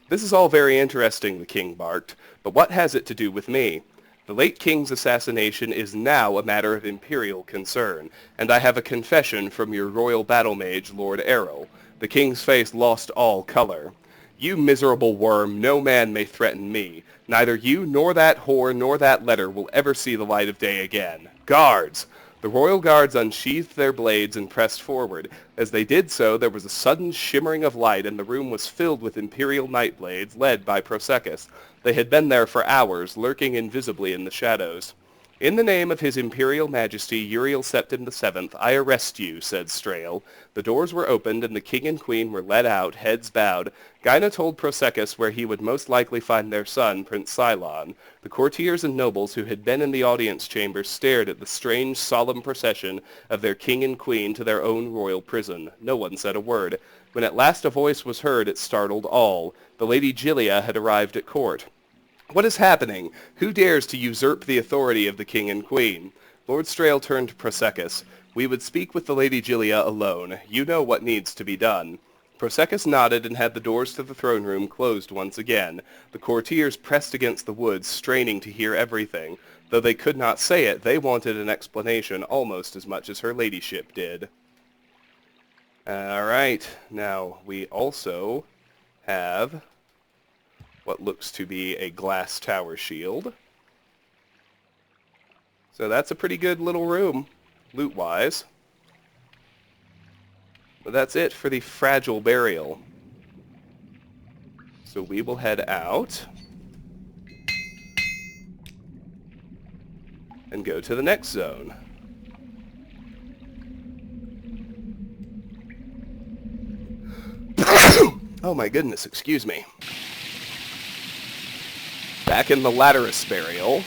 "This is all very interesting," the king barked, "but what has it to do with me? The late king's assassination is now a matter of imperial concern, and I have a confession from your royal battle mage, Lord Errol." The king's face lost all color. "You miserable worm, no man may threaten me. Neither you nor that whore nor that letter will ever see the light of day again. Guards!" The royal guards unsheathed their blades and pressed forward. As they did so, there was a sudden shimmering of light, and the room was filled with imperial Nightblades, led by Prosecus. They had been there for hours, lurking invisibly in the shadows. "In the name of his imperial majesty, Uriel Septim VII, I arrest you," said Strail. The doors were opened, and the king and queen were led out, heads bowed. Gyna told Prosecus where he would most likely find their son, Prince Cylon. The courtiers and nobles who had been in the audience chamber stared at the strange, solemn procession of their king and queen to their own royal prison. No one said a word. When at last a voice was heard, it startled all. The Lady Gilia had arrived at court. What is happening? Who dares to usurp the authority of the king and queen? Lord Strail turned to Prosecus. We would speak with the Lady Gilia alone. You know what needs to be done. Prosecus nodded and had the doors to the throne room closed once again. The courtiers pressed against the woods, straining to hear everything. Though they could not say it, they wanted an explanation almost as much as her ladyship did. Alright, now we also have what looks to be a glass tower shield. So that's a pretty good little room, loot-wise. But that's it for the fragile burial. So we will head out and go to the next zone. Oh my goodness, excuse me. Back in the Laterus burial.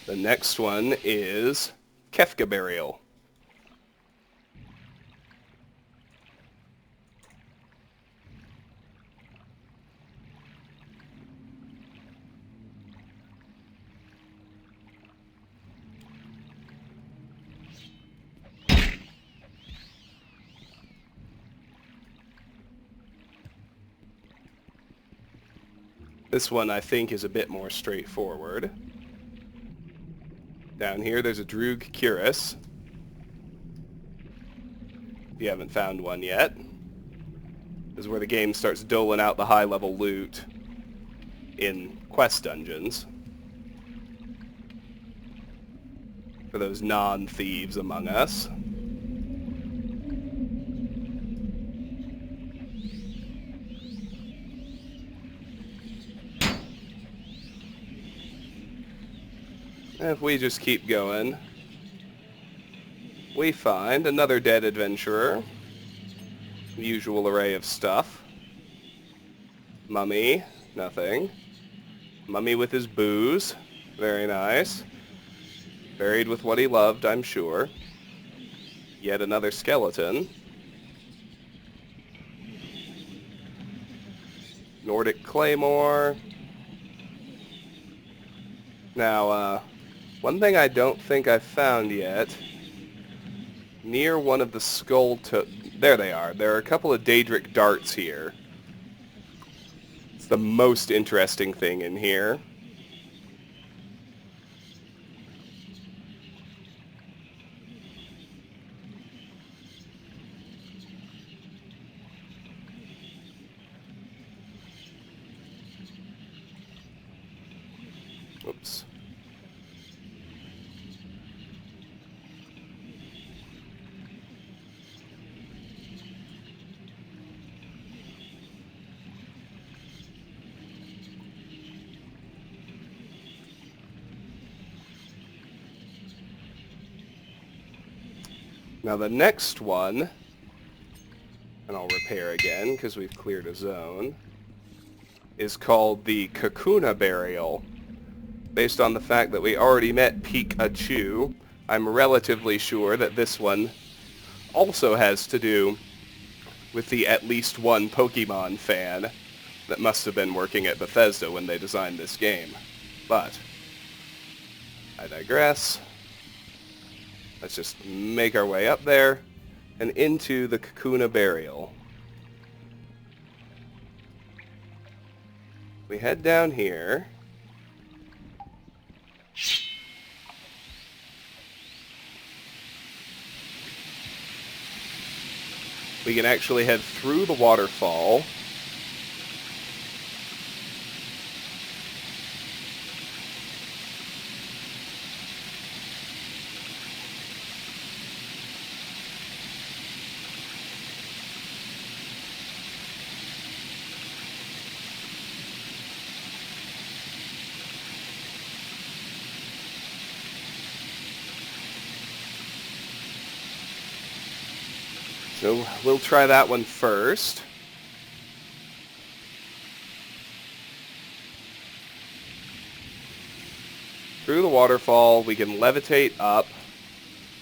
The next one is Kefka burial. This one I think is a bit more straightforward. Down here there's a Droog Cuirass. If you haven't found one yet. This is where the game starts doling out the high-level loot in quest dungeons. For those non-thieves among us. If we just keep going, we find another dead adventurer. The usual array of stuff. Mummy, nothing. Mummy with his booze, very nice. Buried with what he loved, I'm sure. Yet another skeleton. Nordic Claymore. Now, one thing I don't think I've found yet, near one of the there they are. There are a couple of Daedric darts here. It's the most interesting thing in here. Oops. Now the next one, and I'll repair again because we've cleared a zone, is called the Kakuna Burial. Based on the fact that we already met Pikachu, I'm relatively sure that this one also has to do with the at least one Pokemon fan that must have been working at Bethesda when they designed this game. But I digress. Let's just make our way up there and into the Kakuna Burial. We head down here. We can actually head through the waterfall. So we'll try that one first. Through the waterfall, we can levitate up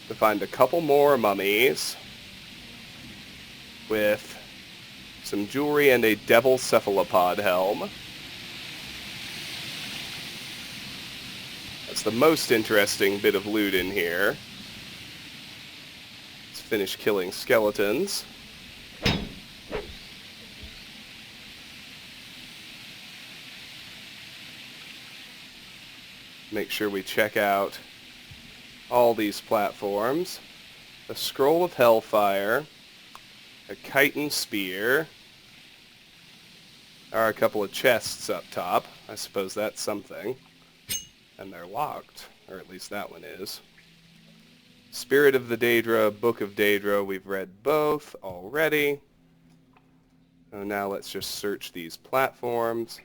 to find a couple more mummies with some jewelry and a devil cephalopod helm. That's the most interesting bit of loot in here. Let's finish killing skeletons. Make sure we check out all these platforms. A scroll of hellfire, a chitin spear. There are a couple of chests up top. I suppose that's something. And they're locked, or at least that one is. Spirit of the Daedra, Book of Daedra, we've read both already. So now let's just search these platforms.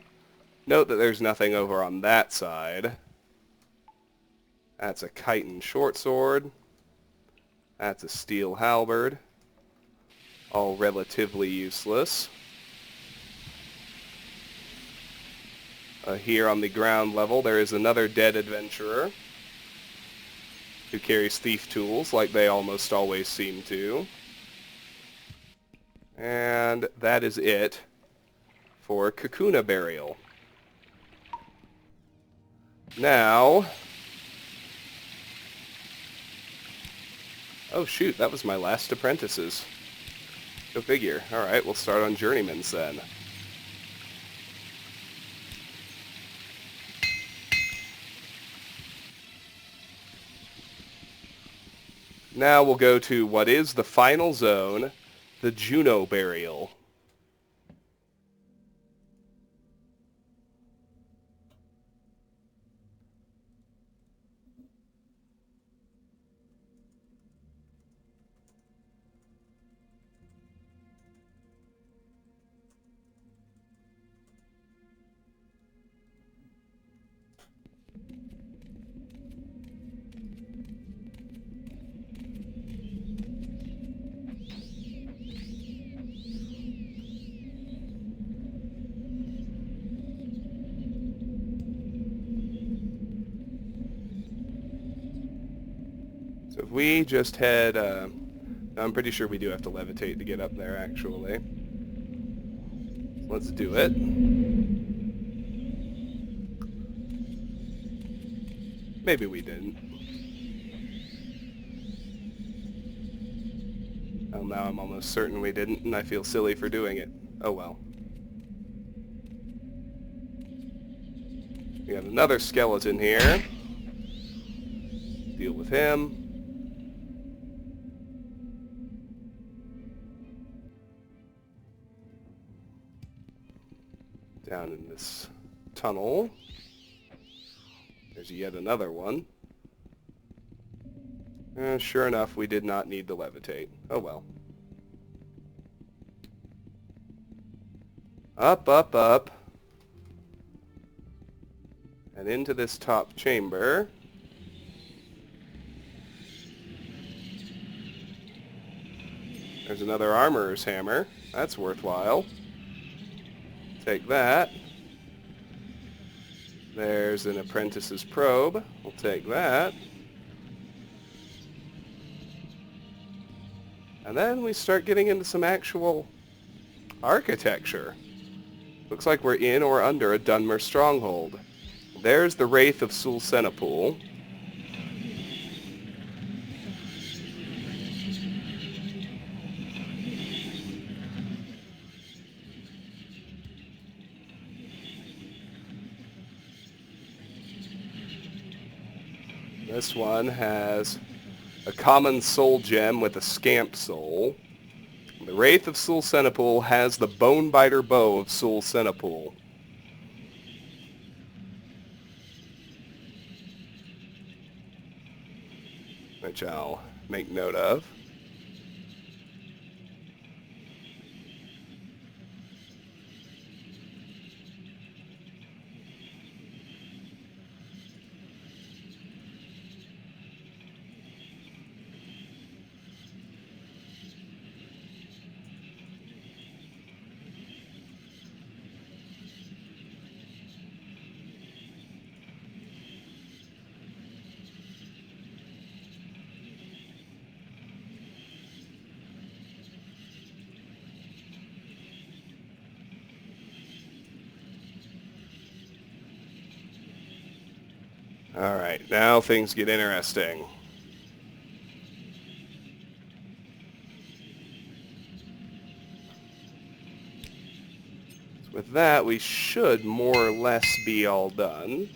Note that there's nothing over on that side. That's a chitin short sword. That's a steel halberd. All relatively useless. Here on the ground level, there is another dead adventurer who carries thief tools like they almost always seem to. And that is it for Kakuna Burial. Now... Oh shoot, that was my last apprentices. Go figure. Alright, we'll start on Journeyman's then. Now we'll go to what is the final zone, the Juno Burial. So if we just head, I'm pretty sure we do have to levitate to get up there actually. Let's do it. Maybe we didn't. Well, now I'm almost certain we didn't, and I feel silly for doing it. Oh well. We have another skeleton here. Deal with him. Down in this tunnel. There's yet another one. Sure enough, we did not need to levitate. Oh well. Up, up, up. And into this top chamber. There's another armorer's hammer. That's worthwhile. Take that. There's an apprentice's probe. We'll take that. And then we start getting into some actual architecture. Looks like we're in or under a Dunmer stronghold. There's the Wraith of Sul-Senapool. This one has a common soul gem with a scamp soul. The Wraith of Sul-Senapool has the Bonebiter Bow of Sul-Senapool. Which I'll make note of. Alright, now things get interesting. With that, we should more or less be all done.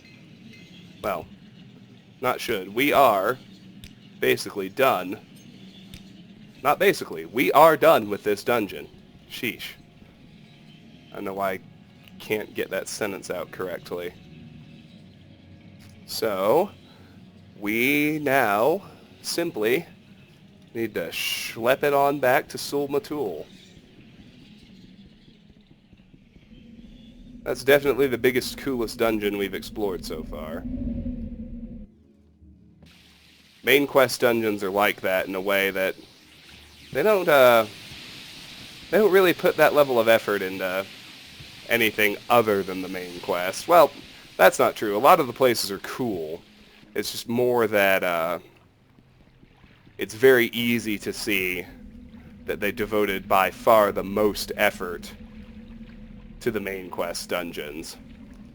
Well, not should. We are basically done. Not basically. We are done with this dungeon. Sheesh. I don't know why I can't get that sentence out correctly. So, we now simply need to schlep it on back to Sul-Matul. That's definitely the biggest, coolest dungeon we've explored so far. Main quest dungeons are like that in a way that they don't really put that level of effort into anything other than the main quest. Well, that's not true. A lot of the places are cool. It's just more that it's very easy to see that they devoted by far the most effort to the main quest dungeons.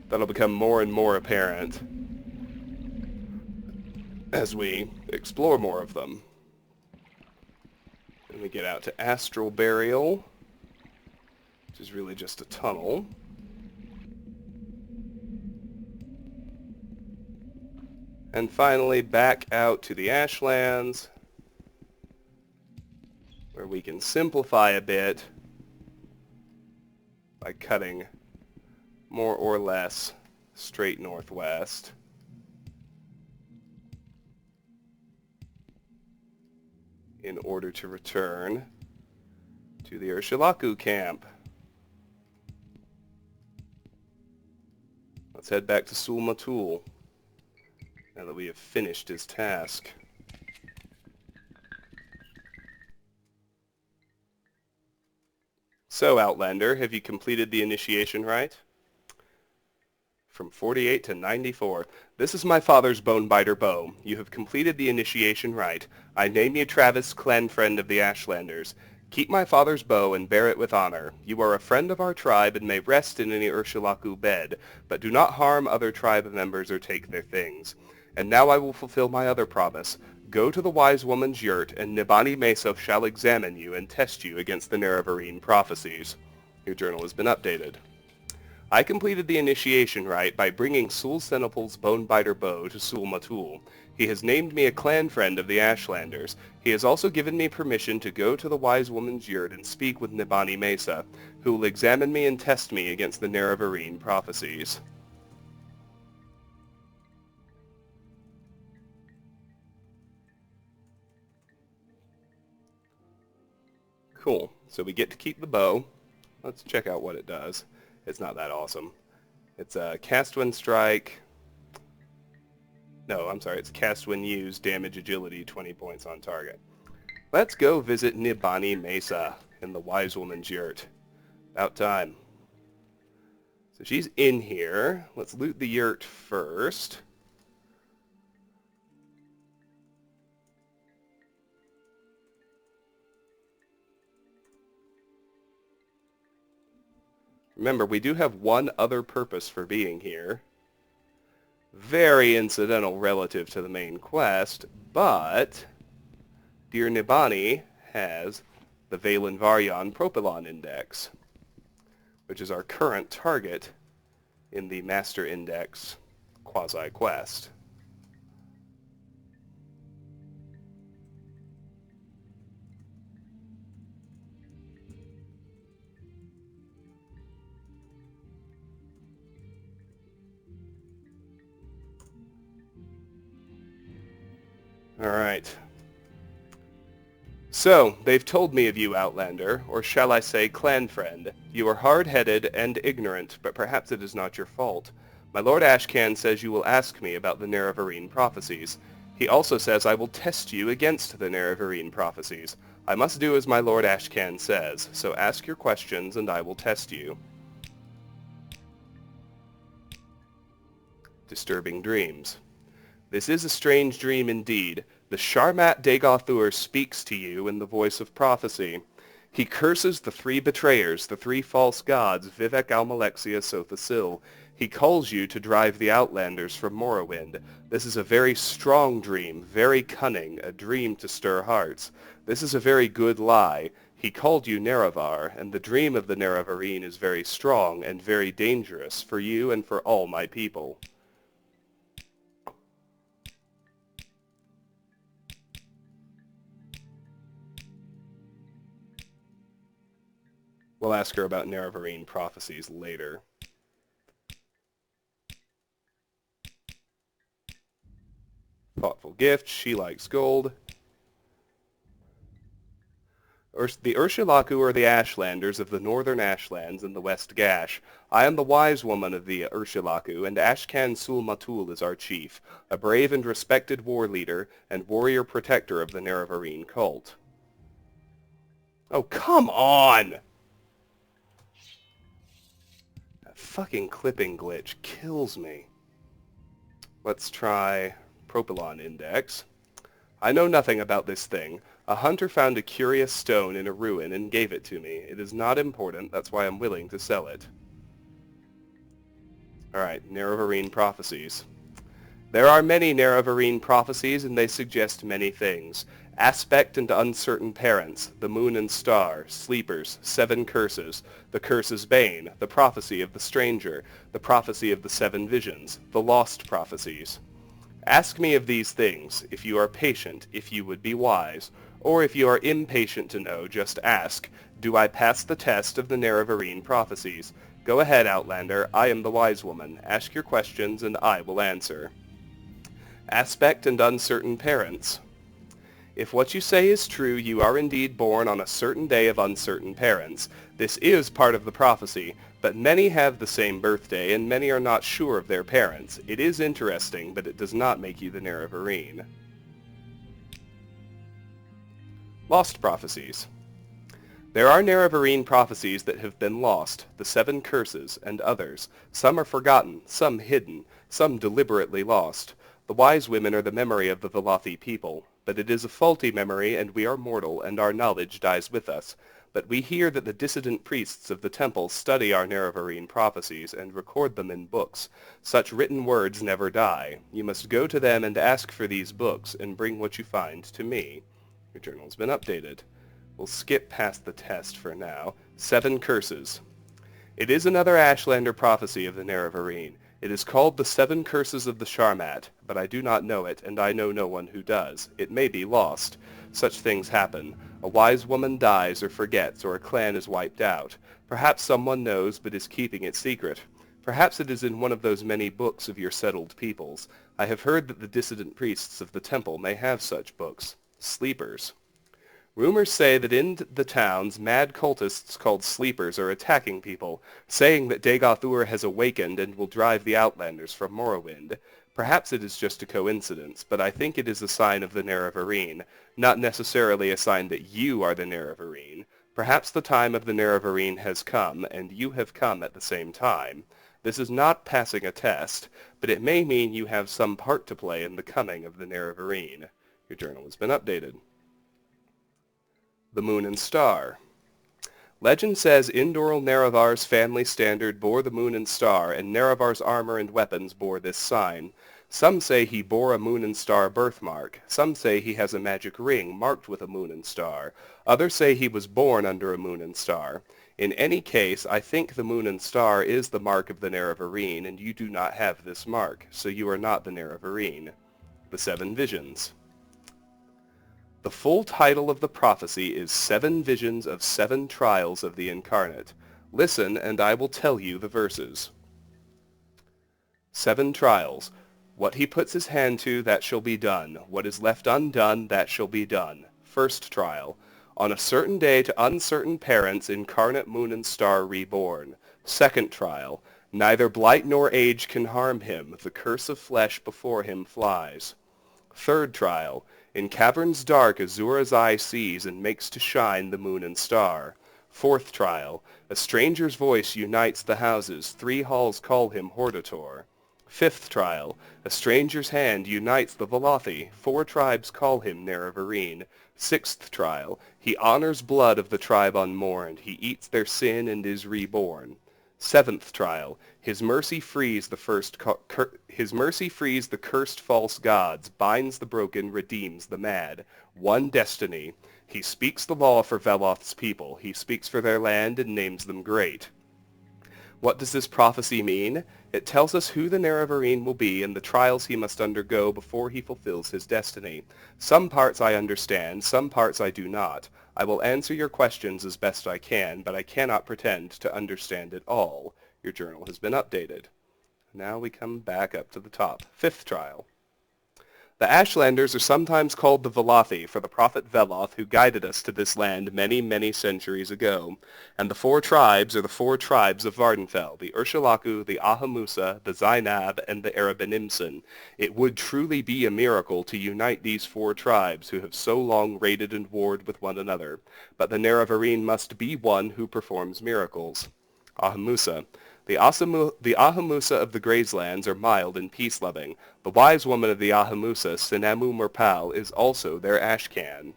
That'll become more and more apparent as we explore more of them. And we get out to Astral Burial, which is really just a tunnel. And finally back out to the Ashlands, where we can simplify a bit by cutting more or less straight northwest. In order to return to the Urshilaku camp. Let's head back to Sul-Matul now that we have finished his task. So, Outlander, have you completed the initiation rite? From 48 to 94. This is my father's Bonebiter bow. You have completed the initiation rite. I name you Travis, clan friend of the Ashlanders. Keep my father's bow and bear it with honor. You are a friend of our tribe and may rest in any Urshilaku bed, but do not harm other tribe members or take their things. And now I will fulfill my other promise. Go to the wise woman's yurt, and Nibani Mesa shall examine you and test you against the Nerevarine prophecies. Your journal has been updated. I completed the initiation rite by bringing Sul Senopal's Bonebiter bow to Sul-Matul. He has named me a clan friend of the Ashlanders. He has also given me permission to go to the wise woman's yurt and speak with Nibani Mesa, who will examine me and test me against the Nerevarine prophecies. Cool. So we get to keep the bow. Let's check out what it does. It's not that awesome. It's a cast when strike. No, I'm sorry. It's cast when used, damage agility, 20 points on target. Let's go visit Nibani Mesa in the wise woman's yurt. About time. So she's in here. Let's loot the yurt first. Remember, we do have one other purpose for being here. Very incidental relative to the main quest, but Dear Nibani has the Valen Varyan Propylon Index, which is our current target in the Master Index quasi-quest. Alright. So, they've told me of you, Outlander, or shall I say clan friend. You are hard-headed and ignorant, but perhaps it is not your fault. My Lord Ashcan says you will ask me about the Nerevarine prophecies. He also says I will test you against the Nerevarine prophecies. I must do as my Lord Ashcan says, so ask your questions and I will test you. Disturbing dreams. This is a strange dream indeed. The Sharmat Dagothur speaks to you in the voice of prophecy. He curses the three betrayers, the three false gods, Vivek Almalexia Sothasil. He calls you to drive the Outlanders from Morrowind. This is a very strong dream, very cunning, a dream to stir hearts. This is a very good lie. He called you Nerevar, and the dream of the Nerevarine is very strong and very dangerous for you and for all my people. We'll ask her about Nerevarine prophecies later. Thoughtful gift. She likes gold. The Urshilaku are the Ashlanders of the northern Ashlands and the West Gash. I am the wise woman of the Urshilaku, and Ashkan Sul-Matul is our chief, a brave and respected war leader and warrior protector of the Nerevarine cult. Oh, come on! That fucking clipping glitch kills me. Let's try Propylon Index. I know nothing about this thing. A hunter found a curious stone in a ruin and gave it to me. It is not important, that's why I'm willing to sell it. Alright, Nerevarine prophecies. There are many Nerevarine prophecies and they suggest many things. Aspect and uncertain parents, the moon and star, sleepers, 7 curses, the curse's bane, the prophecy of the stranger, the prophecy of the 7 visions, the lost prophecies. Ask me of these things, if you are patient, if you would be wise, or if you are impatient to know, just ask, do I pass the test of the Nerevarine prophecies? Go ahead, Outlander, I am the wise woman. Ask your questions and I will answer. Aspect and uncertain parents. If what you say is true, you are indeed born on a certain day of uncertain parents. This is part of the prophecy, but many have the same birthday, and many are not sure of their parents. It is interesting, but it does not make you the Nerevarine. Lost prophecies. There are Nerevarine prophecies that have been lost, the 7 curses, and others. Some are forgotten, some hidden, some deliberately lost. The wise women are the memory of the Velothi people, but it is a faulty memory, and we are mortal, and our knowledge dies with us. But we hear that the dissident priests of the temple study our Nerevarine prophecies and record them in books. Such written words never die. You must go to them and ask for these books, and bring what you find to me. Your journal's been updated. We'll skip past the test for now. 7 curses. It is another Ashlander prophecy of the Nerevarine. It is called the 7 Curses of the Sharmat, but I do not know it, and I know no one who does. It may be lost. Such things happen. A wise woman dies or forgets, or a clan is wiped out. Perhaps someone knows, but is keeping it secret. Perhaps it is in one of those many books of your settled peoples. I have heard that the dissident priests of the temple may have such books. Sleepers. Rumors say that in the towns, mad cultists called Sleepers are attacking people, saying that Dagoth-Ur has awakened and will drive the Outlanders from Morrowind. Perhaps it is just a coincidence, but I think it is a sign of the Nerevarine, not necessarily a sign that you are the Nerevarine. Perhaps the time of the Nerevarine has come, and you have come at the same time. This is not passing a test, but it may mean you have some part to play in the coming of the Nerevarine. Your journal has been updated. The Moon and Star. Legend says Indoril Nerevar's family standard bore the moon and star, and Nerevar's armor and weapons bore this sign. Some say he bore a moon and star birthmark. Some say he has a magic ring marked with a moon and star. Others say he was born under a moon and star. In any case, I think the moon and star is the mark of the Nerevarine, and you do not have this mark, so you are not the Nerevarine. The 7 Visions. The full title of the prophecy is 7 Visions of 7 Trials of the Incarnate. Listen, and I will tell you the verses. 7 trials. What he puts his hand to, that shall be done. What is left undone, that shall be done. First trial. On a certain day to uncertain parents, incarnate moon and star reborn. Second trial. Neither blight nor age can harm him. The curse of flesh before him flies. Third trial. In caverns dark Azura's eye sees and makes to shine the moon and star. Fourth trial. A stranger's voice unites the houses. 3 halls call him Hordator. Fifth trial. A stranger's hand unites the Velothi. 4 tribes call him Nerevarine. Sixth trial. He honors blood of the tribe unmourned. He eats their sin and is reborn. Seventh trial. His mercy frees the cursed false gods, binds the broken, redeems the mad. One destiny. He speaks the law for Veloth's people. He speaks for their land and names them great. What does this prophecy mean? It tells us who the Nerevarine will be and the trials he must undergo before he fulfills his destiny. Some parts I understand, some parts I do not. I will answer your questions as best I can, but I cannot pretend to understand it all. Your journal has been updated. Now we come back up to the top. Fifth trial. The Ashlanders are sometimes called the Velothi for the prophet Veloth who guided us to this land many, many centuries ago. And the four tribes are the four tribes of Vardenfell, the Urshilaku, the Ahamusa, the Zainab, and the Arabanimson. It would truly be a miracle to unite these four tribes who have so long raided and warred with one another. But the Nerevarine must be one who performs miracles. Ahamusa. The Ahamusa of the Grazelands are mild and peace-loving. The wise woman of the Ahamusa, Sinamu Murpal, is also their Ashcan.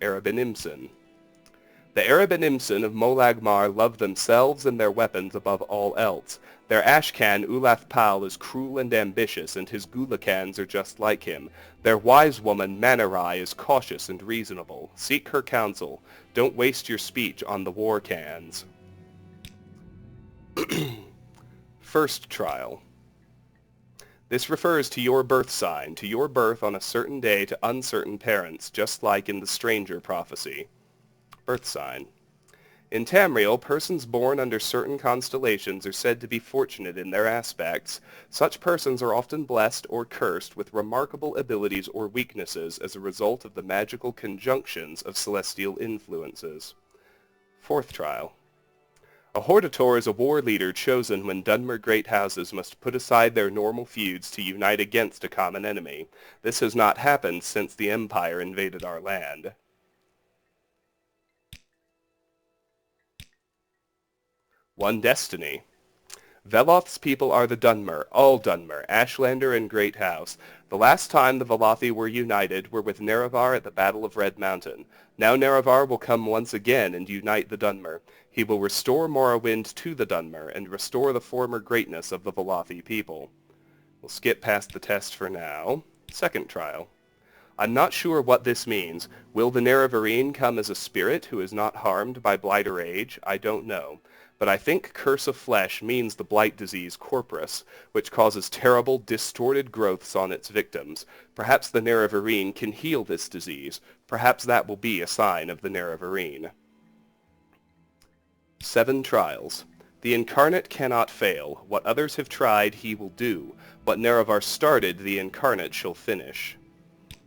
Arabanimson. The Arabanimson of Molagmar love themselves and their weapons above all else. Their Ashcan, Ulathpal, is cruel and ambitious, and his Gulakans are just like him. Their wise woman, Manarai, is cautious and reasonable. Seek her counsel. Don't waste your speech on the Warcans. First trial. This refers to your birth sign, to your birth on a certain day to uncertain parents, just like in the stranger prophecy. Birth sign. In Tamriel, persons born under certain constellations are said to be fortunate in their aspects. Such persons are often blessed or cursed with remarkable abilities or weaknesses as a result of the magical conjunctions of celestial influences. Fourth trial. A Hortator is a war leader chosen when Dunmer great houses must put aside their normal feuds to unite against a common enemy. This has not happened since the Empire invaded our land. One destiny. Veloth's people are the Dunmer, all Dunmer, Ashlander and Great House. The last time the Velothi were united were with Nerevar at the Battle of Red Mountain. Now Nerevar will come once again and unite the Dunmer. He will restore Morrowind to the Dunmer and restore the former greatness of the Velothi people. We'll skip past the test for now. Second trial. I'm not sure what this means. Will the Nerevarine come as a spirit who is not harmed by blight or age? I don't know. But I think curse of flesh means the blight disease corporus, which causes terrible, distorted growths on its victims. Perhaps the Nerevarine can heal this disease. Perhaps that will be a sign of the Nerevarine. 7 trials. The incarnate cannot fail. What others have tried, he will do. What Nerevar started, the incarnate shall finish.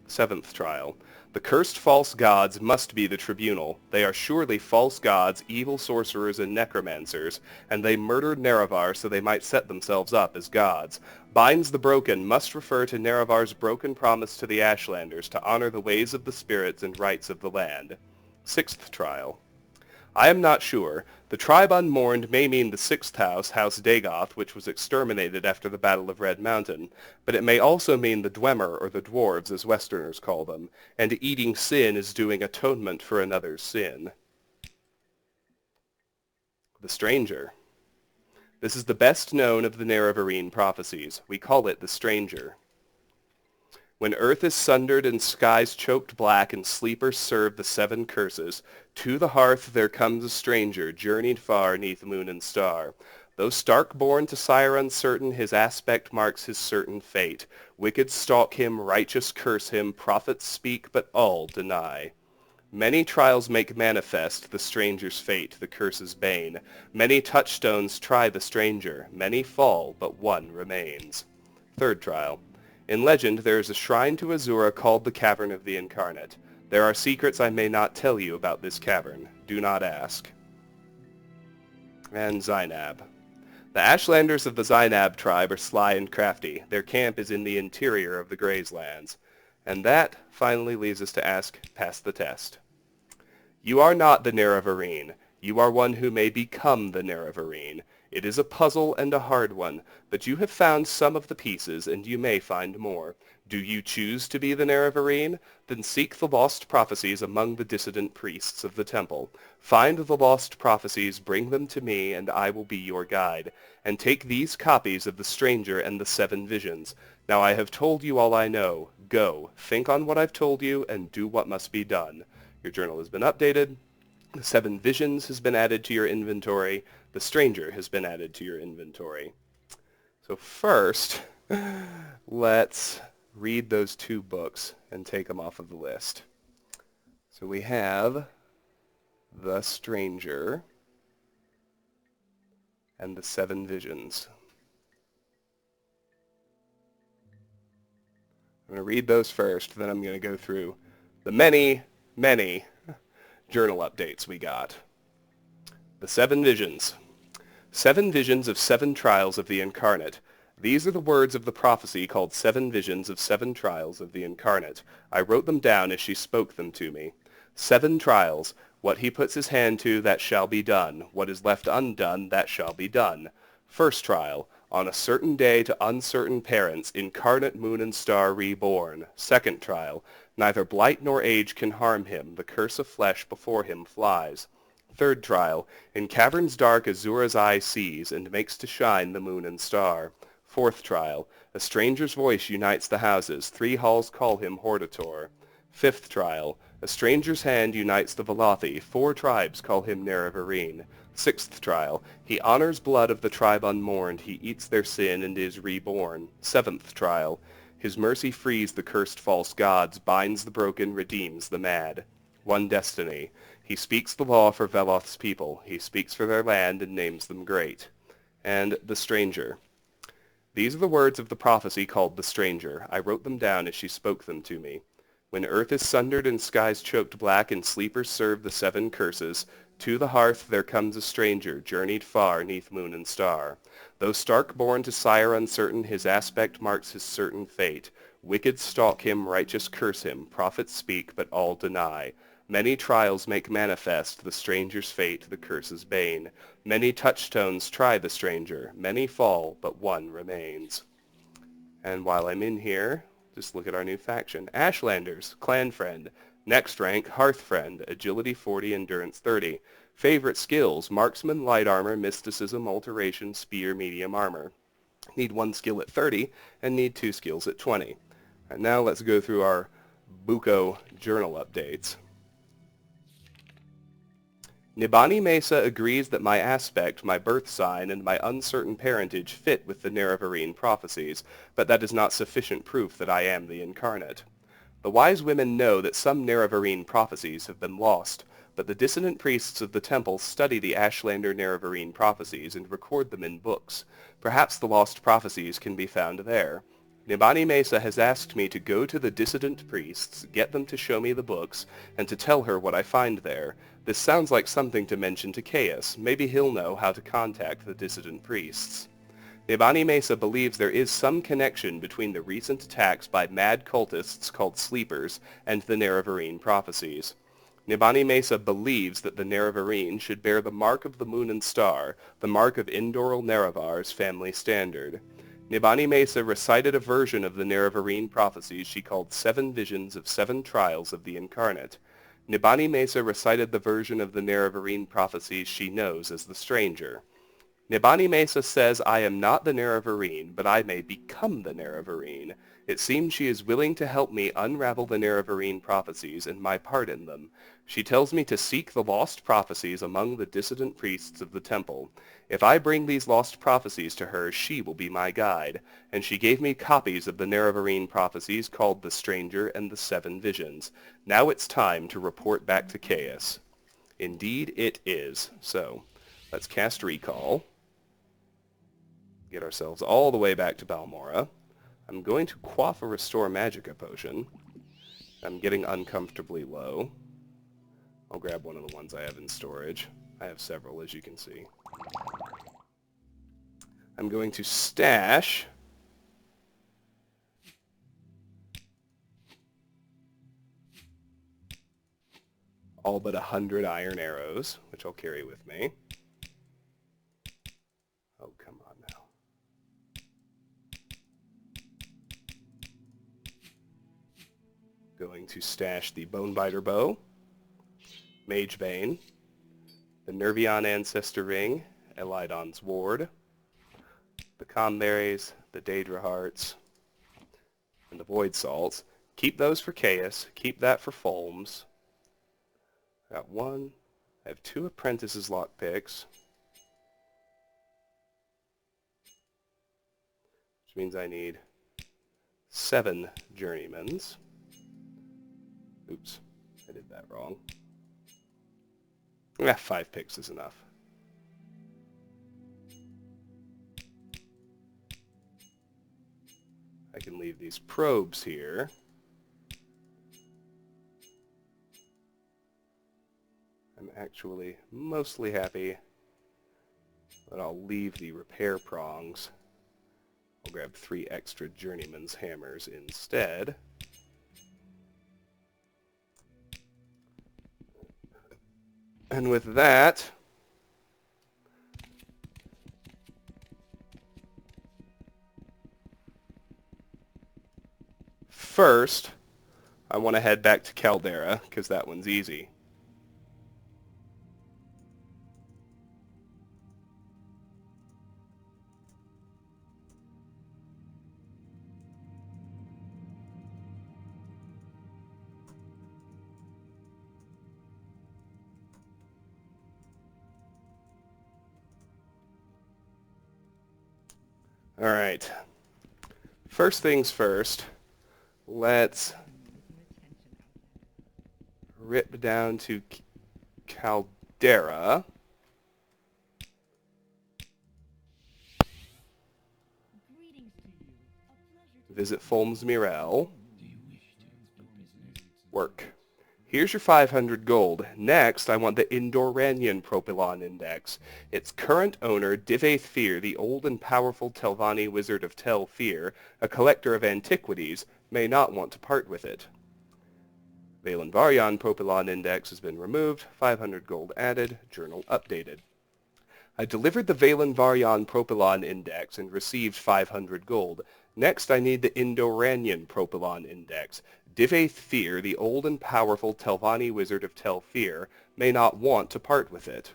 7th trial. The cursed false gods must be the tribunal. They are surely false gods, evil sorcerers, and necromancers, and they murdered Nerevar so they might set themselves up as gods. Binds the broken must refer to Nerevar's broken promise to the Ashlanders to honor the ways of the spirits and rights of the land. 6th trial. I am not sure. The tribe unmourned may mean the 6th house, House Dagoth, which was exterminated after the Battle of Red Mountain, but it may also mean the Dwemer, or the dwarves as Westerners call them, and eating sin is doing atonement for another's sin. The Stranger. This is the best known of the Nerevarine prophecies. We call it the Stranger. When earth is sundered and skies choked black and sleepers serve the 7 curses, to the hearth there comes a stranger, journeyed far neath moon and star. Though stark-born to sire uncertain, his aspect marks his certain fate. Wicked stalk him, righteous curse him, prophets speak, but all deny. Many trials make manifest the stranger's fate, the curse's bane. Many touchstones try the stranger, many fall, but one remains. 3rd trial. In legend, there is a shrine to Azura called the Cavern of the Incarnate. There are secrets I may not tell you about this cavern. Do not ask. And Zainab. The Ashlanders of the Zainab tribe are sly and crafty. Their camp is in the interior of the Grazelands. And that finally leaves us to ask, pass the test. You are not the Nerevarine. You are one who may become the Nerevarine. It is a puzzle and a hard one, but you have found some of the pieces, and you may find more. Do you choose to be the Nerevarine? Then seek the lost prophecies among the dissident priests of the temple. Find the lost prophecies, bring them to me, and I will be your guide. And take these copies of the stranger and the 7 visions. Now I have told you all I know. Go, think on what I've told you, and do what must be done. Your journal has been updated. The 7 visions has been added to your inventory. The stranger has been added to your inventory. So first, let's read those 2 books and take them off of the list. So we have The Stranger and the 7 Visions. I'm going to read those first, then I'm going to go through the many, many journal updates we got. The 7 Visions. 7 visions of 7 trials of the Incarnate. These are the words of the prophecy called 7 visions of 7 trials of the Incarnate. I wrote them down as she spoke them to me. 7 trials. What he puts his hand to, that shall be done. What is left undone, that shall be done. First trial. On a certain day to uncertain parents, incarnate moon and star reborn. Second trial. Neither blight nor age can harm him. The curse of flesh before him flies. Third trial. In caverns dark Azura's eye sees, and makes to shine the moon and star. Fourth trial. A stranger's voice unites the houses. 3 halls call him Hortator. Fifth trial. A stranger's hand unites the Velothi. 4 tribes call him Nerevarine. Sixth trial. He honors blood of the tribe unmourned. He eats their sin and is reborn. Seventh trial. His mercy frees the cursed false gods, binds the broken, redeems the mad. One destiny. He speaks the law for Veloth's people. He speaks for their land and names them great. And the stranger. These are the words of the prophecy called the stranger. I wrote them down as she spoke them to me. When earth is sundered and skies choked black and sleepers serve the 7 curses, to the hearth there comes a stranger, journeyed far neath moon and star. Though stark born to sire uncertain, his aspect marks his certain fate. Wicked stalk him, righteous curse him, prophets speak, but all deny. Many trials make manifest the stranger's fate, the curse's bane. Many touchstones try the stranger, many fall, but one remains. And while I'm in here, just look at our new faction. Ashlanders, clan friend. Next rank, hearth friend, agility 40, endurance 30. Favorite skills, marksman, light armor, mysticism, alteration, spear, medium armor. Need 1 skill at 30, and need 2 skills at 20. And now let's go through our Buko journal updates. Nibani Mesa agrees that my aspect, my birth sign, and my uncertain parentage fit with the Nerevarine prophecies, but that is not sufficient proof that I am the incarnate. The wise women know that some Nerevarine prophecies have been lost, but the dissonant priests of the temple study the Ashlander Nerevarine prophecies and record them in books. Perhaps the lost prophecies can be found there. Nibani Mesa has asked me to go to the dissident priests, get them to show me the books, and to tell her what I find there. This sounds like something to mention to Caius. Maybe he'll know how to contact the dissident priests. Nibani Mesa believes there is some connection between the recent attacks by mad cultists called Sleepers and the Nerevarine prophecies. Nibani Mesa believes that the Nerevarine should bear the mark of the moon and star, the mark of Indoral Nerevar's family standard. Nibani Mesa recited a version of the Nerevarine prophecies she called 7 visions of 7 trials of the incarnate. Nibani Mesa recited the version of the Nerevarine prophecies she knows as the stranger. Nibani Mesa says I am not the Nerevarine, but I may become the Nerevarine. It seems she is willing to help me unravel the Nerevarine prophecies and my part in them. She tells me to seek the lost prophecies among the dissident priests of the temple. If I bring these lost prophecies to her, she will be my guide. And she gave me copies of the Nerevarine prophecies called the Stranger and the 7 Visions. Now it's time to report back to Caius. Indeed it is. So, let's cast Recall. Get ourselves all the way back to Balmora. I'm going to quaff a Restore Magicka potion. I'm getting uncomfortably low. I'll grab one of the ones I have in storage. I have several, as you can see. I'm going to stash all but 100 iron arrows, which I'll carry with me. Oh, come on now. Going to stash the Bonebiter Bow, Mage Bane, the Nervion Ancestor Ring, Elidon's Ward, the Comberries, the Daedra Hearts, and the Void Salts. Keep those for Chaos. Keep that for Fulms. I got one. I have 2 Apprentices lockpicks, which means I need 7 Journeymans. Oops, I did that wrong. 5 picks is enough. I can leave these probes here. I'm actually mostly happy that I'll leave the repair prongs. I'll grab 3 extra Journeyman's hammers instead. And with that, first, I want to head back to Caldera, because that one's easy. All right. First things first, let's rip down to Caldera. Visit Fulms Mirel. Work. Here's your 500 gold. Next, I want the Indoranian Propylon Index. Its current owner, Divaith Fear, the old and powerful Telvanni wizard of Tel Fear, a collector of antiquities, may not want to part with it. Valen Varyan Propylon Index has been removed, 500 gold added, journal updated. I delivered the Valen Varyan Propylon Index and received 500 gold. Next, I need the Indoranian Propylon Index. Divaith Fear, the old and powerful Telvanni wizard of Tel Fear, may not want to part with it.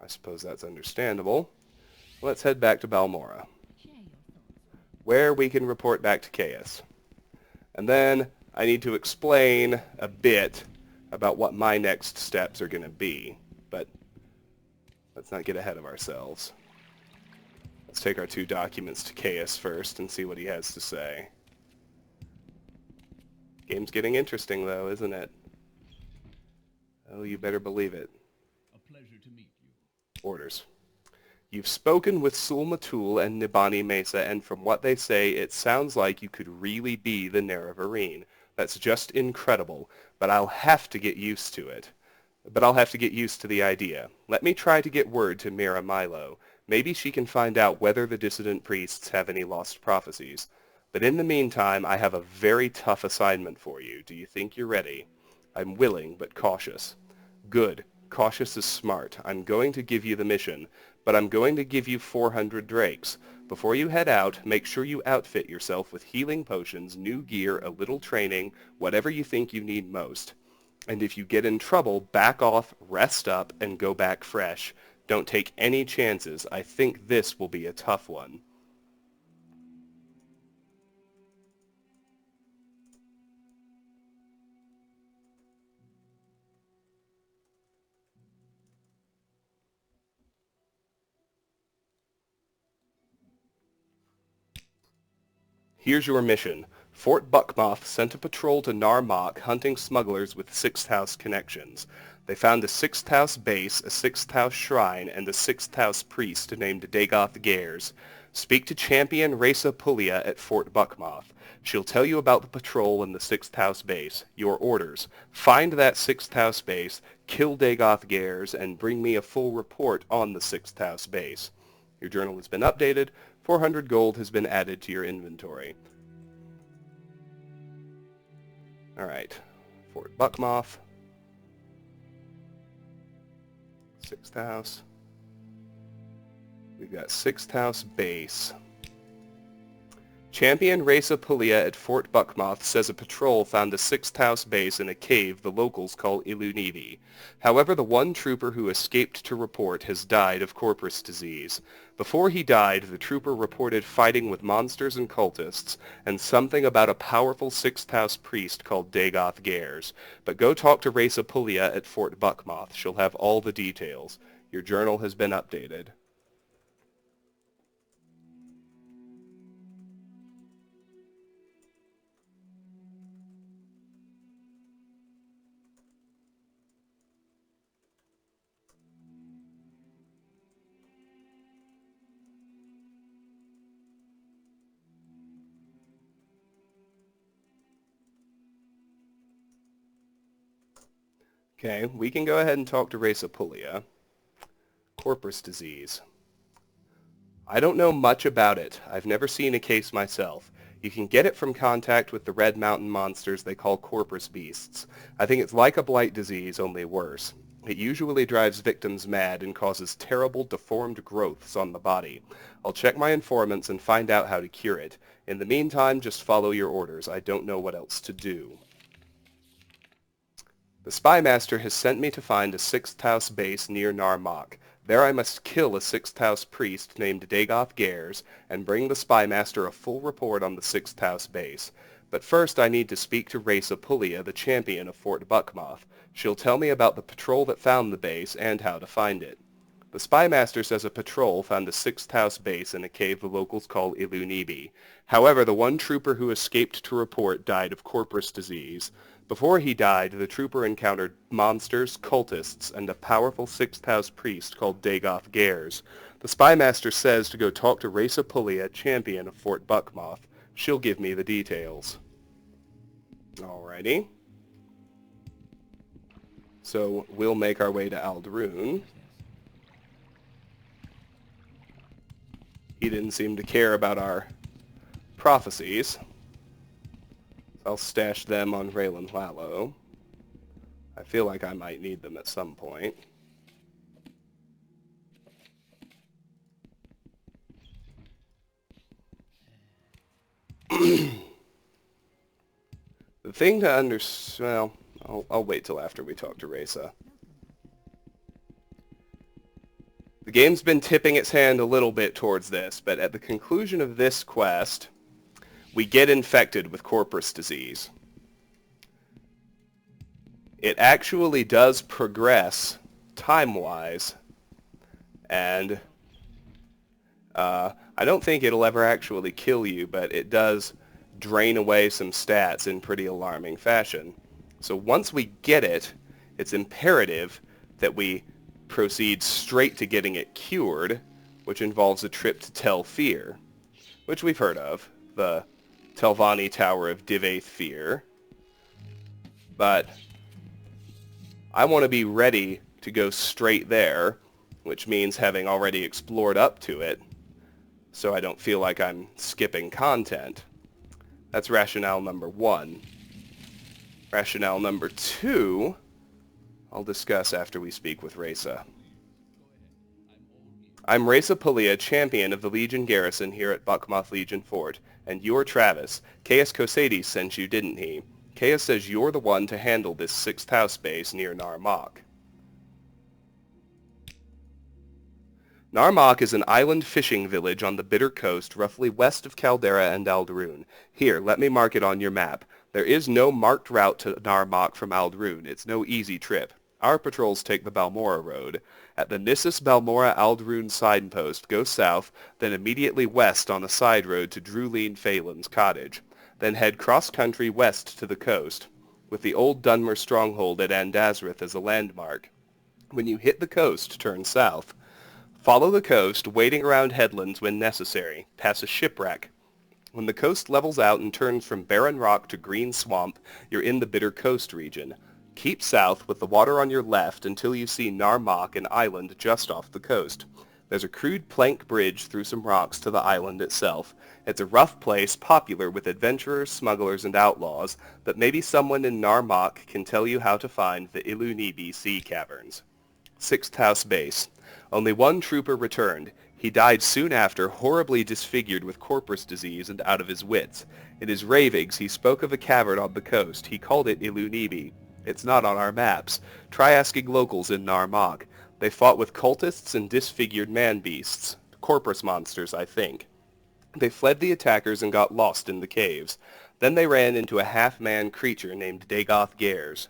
I suppose that's understandable. Let's head back to Balmora, where we can report back to Chaos. And then I need to explain a bit about what my next steps are going to be, but let's not get ahead of ourselves. Let's take our 2 documents to Chaos first and see what he has to say. Game's getting interesting, though, isn't it? Oh, you better believe it. A pleasure to meet you. Orders. You've spoken with Sul Matul and Nibani Mesa, and from what they say, it sounds like you could really be the Nerevarine. That's just incredible, but I'll have to get used to it. I'll have to get used to the idea. Let me try to get word to Mira Milo. Maybe she can find out whether the dissident priests have any lost prophecies. But in the meantime, I have a very tough assignment for you. Do you think you're ready? I'm willing, but cautious. Good. Cautious is smart. I'm going to give you the mission, but I'm going to give you 400 drakes. Before you head out, make sure you outfit yourself with healing potions, new gear, a little training, whatever you think you need most. And if you get in trouble, back off, rest up, and go back fresh. Don't take any chances. I think this will be a tough one. Here's your mission. Fort Buckmoth sent a patrol to Narmak hunting smugglers with 6th House connections. They found a 6th House base, a 6th House shrine, and a 6th House priest named Dagoth Gares. Speak to Champion Reza Pulia at Fort Buckmoth. She'll tell you about the patrol and the 6th House base. Your orders. Find that 6th House base, kill Dagoth Gares, and bring me a full report on the 6th House base. Your journal has been updated. 400 gold has been added to your inventory. Alright, Fort Buckmoth. 6th House. We've got 6th House base. Champion Reza Pulia at Fort Buckmoth says a patrol found a 6th House base in a cave the locals call Ilunivi. However, the one trooper who escaped to report has died of corpus disease. Before he died, the trooper reported fighting with monsters and cultists, and something about a powerful 6th House priest called Dagoth Gares. But go talk to Reza Pulia at Fort Buckmoth. She'll have all the details. Your journal has been updated. Okay, we can go ahead and talk to Reza Pulia. Corpus disease. I don't know much about it. I've never seen a case myself. You can get it from contact with the Red Mountain monsters they call corpus beasts. I think it's like a blight disease, only worse. It usually drives victims mad and causes terrible deformed growths on the body. I'll check my informants and find out how to cure it. In the meantime, just follow your orders. I don't know what else to do. The Spy Master has sent me to find a 6th House base near Narmak. There I must kill a 6th House priest named Dagoth Gares and bring the Spy Master a full report on the 6th House base. But first I need to speak to Reza Pulia, the champion of Fort Buckmoth. She'll tell me about the patrol that found the base and how to find it. The Spy Master says a patrol found a 6th House base in a cave the locals call Ilunibi. However, the one trooper who escaped to report died of corpus disease. Before he died, the trooper encountered monsters, cultists, and a powerful 6th House priest called Dagoth Gares. The Spy Master says to go talk to Reza Pulia, champion of Fort Buckmoth. She'll give me the details. Alrighty. So we'll make our way to Ald'ruhn. He didn't seem to care about our prophecies. I'll stash them on Raylan Lallo. I feel like I might need them at some point. The thing to understand... Well, I'll wait till after we talk to Reza. The game's been tipping its hand a little bit towards this, but at the conclusion of this quest, we get infected with corpus disease. It actually does progress time-wise, and I don't think it'll ever actually kill you, but it does drain away some stats in pretty alarming fashion. So once we get it, it's imperative that we proceed straight to getting it cured, which involves a trip to Tel Fear, which we've heard of, the Telvanni Tower of Divaith Fear. But I want to be ready to go straight there, which means having already explored up to it, so I don't feel like I'm skipping content. That's rationale number one. Rationale number two, I'll discuss after we speak with Reza. I'm Reza Pulia, champion of the Legion garrison here at Buckmoth Legion Fort, and you're Travis. Caius Cosades sent you, didn't he? Caius says you're the one to handle this 6th House base near Narmak. Narmak is an island fishing village on the Bitter Coast roughly west of Caldera and Ald'ruhn. Here, let me mark it on your map. There is no marked route to Narmak from Ald'ruhn. It's no easy trip. Our patrols take the Balmora Road. At the Nissus Balmora Ald'ruhn signpost, go south, then immediately west on a side road to Druleen Phelan's cottage. Then head cross-country west to the coast, with the old Dunmer stronghold at Andazrith as a landmark. When you hit the coast, turn south. Follow the coast, wading around headlands when necessary. Pass a shipwreck. When the coast levels out and turns from barren rock to green swamp, you're in the Bitter Coast region. Keep south with the water on your left until you see Narmak, an island just off the coast. There's a crude plank bridge through some rocks to the island itself. It's a rough place, popular with adventurers, smugglers, and outlaws, but maybe someone in Narmak can tell you how to find the Ilunibi sea caverns. 6th House base. Only one trooper returned. He died soon after, horribly disfigured with corpus disease and out of his wits. In his ravings, he spoke of a cavern on the coast. He called it Ilunibi. It's not on our maps. Try asking locals in Narmak. They fought with cultists and disfigured man-beasts. Corpus monsters, I think. They fled the attackers and got lost in the caves. Then they ran into a half-man creature named Dagoth Gers.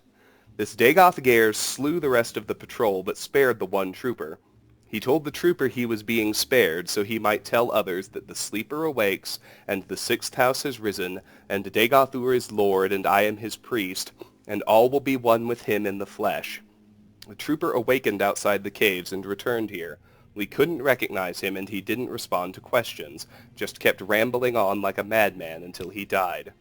This Dagoth Gers slew the rest of the patrol but spared the one trooper. He told the trooper he was being spared so he might tell others that the sleeper awakes and the sixth house has risen and Dagoth is Lord and I am his priest and all will be one with him in the flesh. The trooper awakened outside the caves and returned here. We couldn't recognize him and he didn't respond to questions, just kept rambling on like a madman until he died.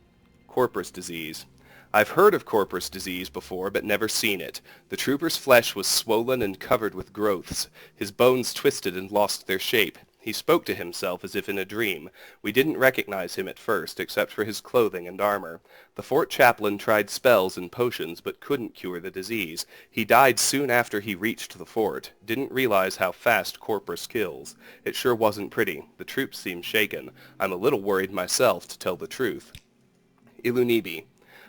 Corpus disease. I've heard of corpus disease before, but never seen it. The trooper's flesh was swollen and covered with growths. His bones twisted and lost their shape. He spoke to himself as if in a dream. We didn't recognize him at first, except for his clothing and armor. The fort chaplain tried spells and potions, but couldn't cure the disease. He died soon after he reached the fort. Didn't realize how fast corpus kills. It sure wasn't pretty. The troops seem shaken. I'm a little worried myself, to tell the truth. Ilunibi.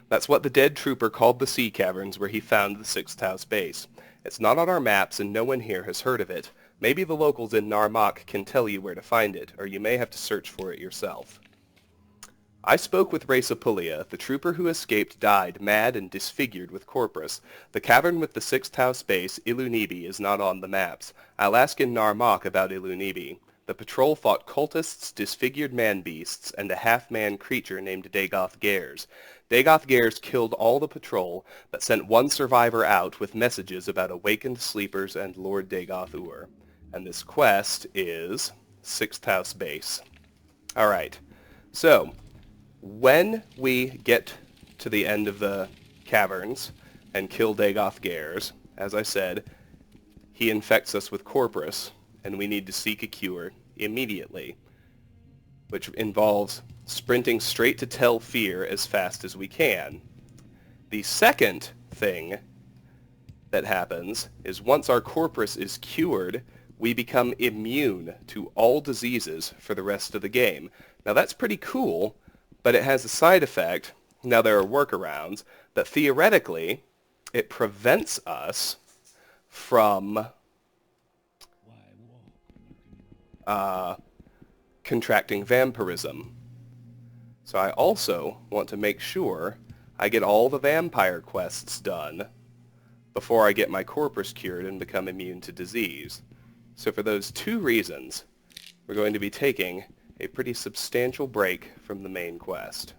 That's what the dead trooper called the sea caverns where he found the sixth house base. It's not on our maps and no one here has heard of it. Maybe the locals in Narmak can tell you where to find it, or you may have to search for it yourself. I spoke with Raceapulia. The trooper who escaped died, mad and disfigured with corpus. The cavern with the sixth house base, Ilunibi, is not on the maps. I'll ask in Narmak about Ilunibi. The patrol fought cultists, disfigured man-beasts, and a half-man creature named Dagoth Gers. Dagoth Gers killed all the patrol, but sent one survivor out with messages about awakened sleepers and Lord Dagoth Ur. And this quest is Sixth House Base. Alright, so when we get to the end of the caverns and kill Dagoth Gers, as I said, he infects us with corpus, and we need to seek a cure immediately, which involves sprinting straight to Tel Fear as fast as we can. The second thing that happens is once our corpus is cured, we become immune to all diseases for the rest of the game. Now that's pretty cool, but it has a side effect, now there are workarounds, that theoretically it prevents us from contracting vampirism. So I also want to make sure I get all the vampire quests done before I get my corpus cured and become immune to disease. So for those two reasons, we're going to be taking a pretty substantial break from the main quest.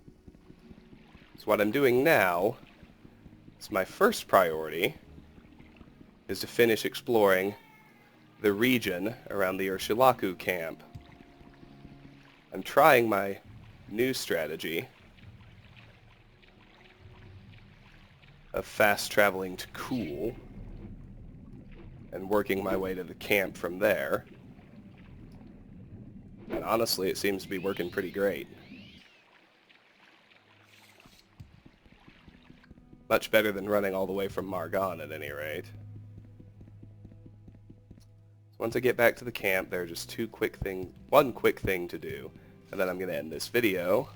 So what I'm doing now is my first priority is to finish exploring the region around the Urshilaku camp. I'm trying my new strategy of fast traveling to Cool and working my way to the camp from there. And honestly, it seems to be working pretty great. Much better than running all the way from Margon at any rate. So once I get back to the camp, there are just one quick thing to do. And then I'm going to end this video.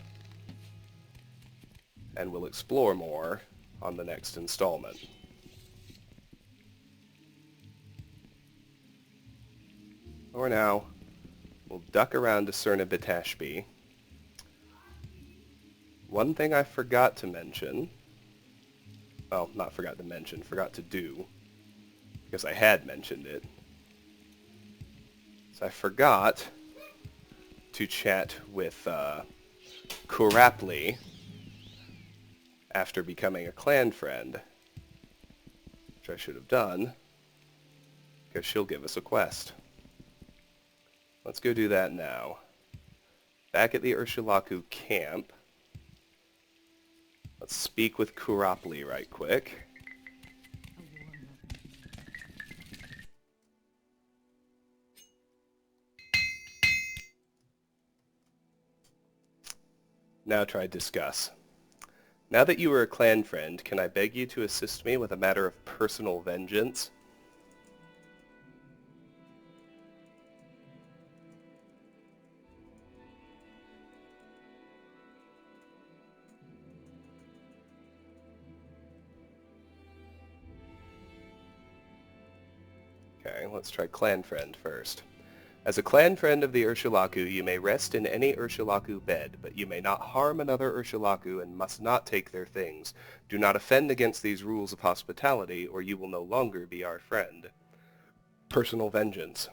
And we'll explore more on the next installment. For now, we'll duck around to Cernabitashby. One thing I forgot to mention, well, not forgot to mention, forgot to do, because I had mentioned it. So I forgot to chat with Kurapli after becoming a clan friend, which I should have done, because she'll give us a quest. Let's go do that now. Back at the Urshilaku camp, let's speak with Kurapli right quick. Now try discuss. Now that you are a clan friend, can I beg you to assist me with a matter of personal vengeance? Okay, let's try clan friend first. As a clan friend of the Urshilaku, you may rest in any Urshilaku bed, but you may not harm another Urshilaku and must not take their things. Do not offend against these rules of hospitality, or you will no longer be our friend. Personal vengeance.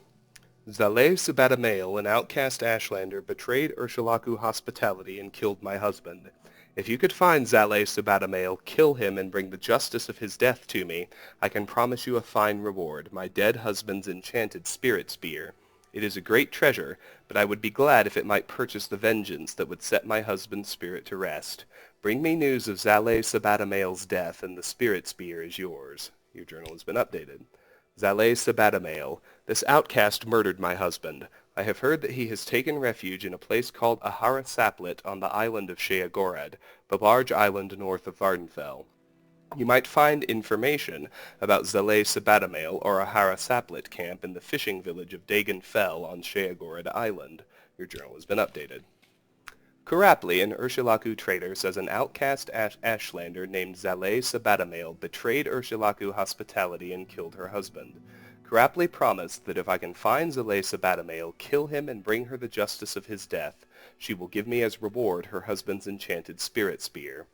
Zaleh Sabatamail, an outcast Ashlander, betrayed Urshilaku hospitality and killed my husband. If you could find Zaleh Sabatamail, kill him, and bring the justice of his death to me, I can promise you a fine reward, my dead husband's enchanted spirit spear. It is a great treasure, but I would be glad if it might purchase the vengeance that would set my husband's spirit to rest. Bring me news of Zaleh Sabatamail's death, and the spirit spear is yours. Your journal has been updated. Zaleh Sabatamail, this outcast murdered my husband. I have heard that he has taken refuge in a place called Ahara Saplit on the island of Sheagorad, the large island north of Vardenfell. You might find information about Zaleh Sabatamail or Ahara Saplit camp in the fishing village of Dagon Fell on Sheagorad Island. Your journal has been updated. Kurapli, an Urshilaku trader, says an outcast Ashlander named Zaleh Sabatamail betrayed Urshilaku hospitality and killed her husband. Kurapli promised that if I can find Zaleh Sabatamail, kill him, and bring her the justice of his death, she will give me as reward her husband's enchanted spirit spear.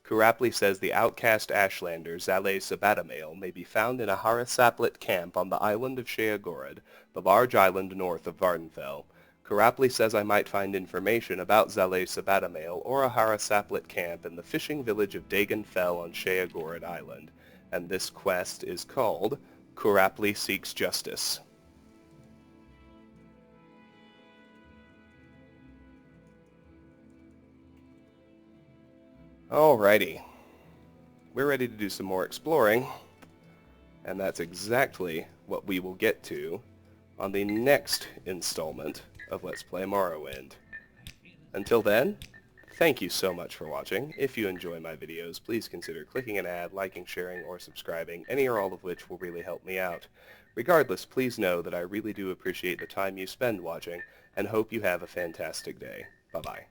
Kurapli says the outcast Ashlander, Zaleh Sabatamail, may be found in a Harasaplit camp on the island of Sheagorad, the large island north of Vardenfell. Kurapli says I might find information about Zaleh Sabatamail or a Harasaplit camp in the fishing village of Dagon Fell on Sheagorad Island, and this quest is called Kurapli Seeks Justice. Alrighty. We're ready to do some more exploring, and that's exactly what we will get to on the next installment of Let's Play Morrowind. Until then, thank you so much for watching. If you enjoy my videos, please consider clicking an ad, liking, sharing, or subscribing, any or all of which will really help me out. Regardless, please know that I really do appreciate the time you spend watching, and hope you have a fantastic day. Bye-bye.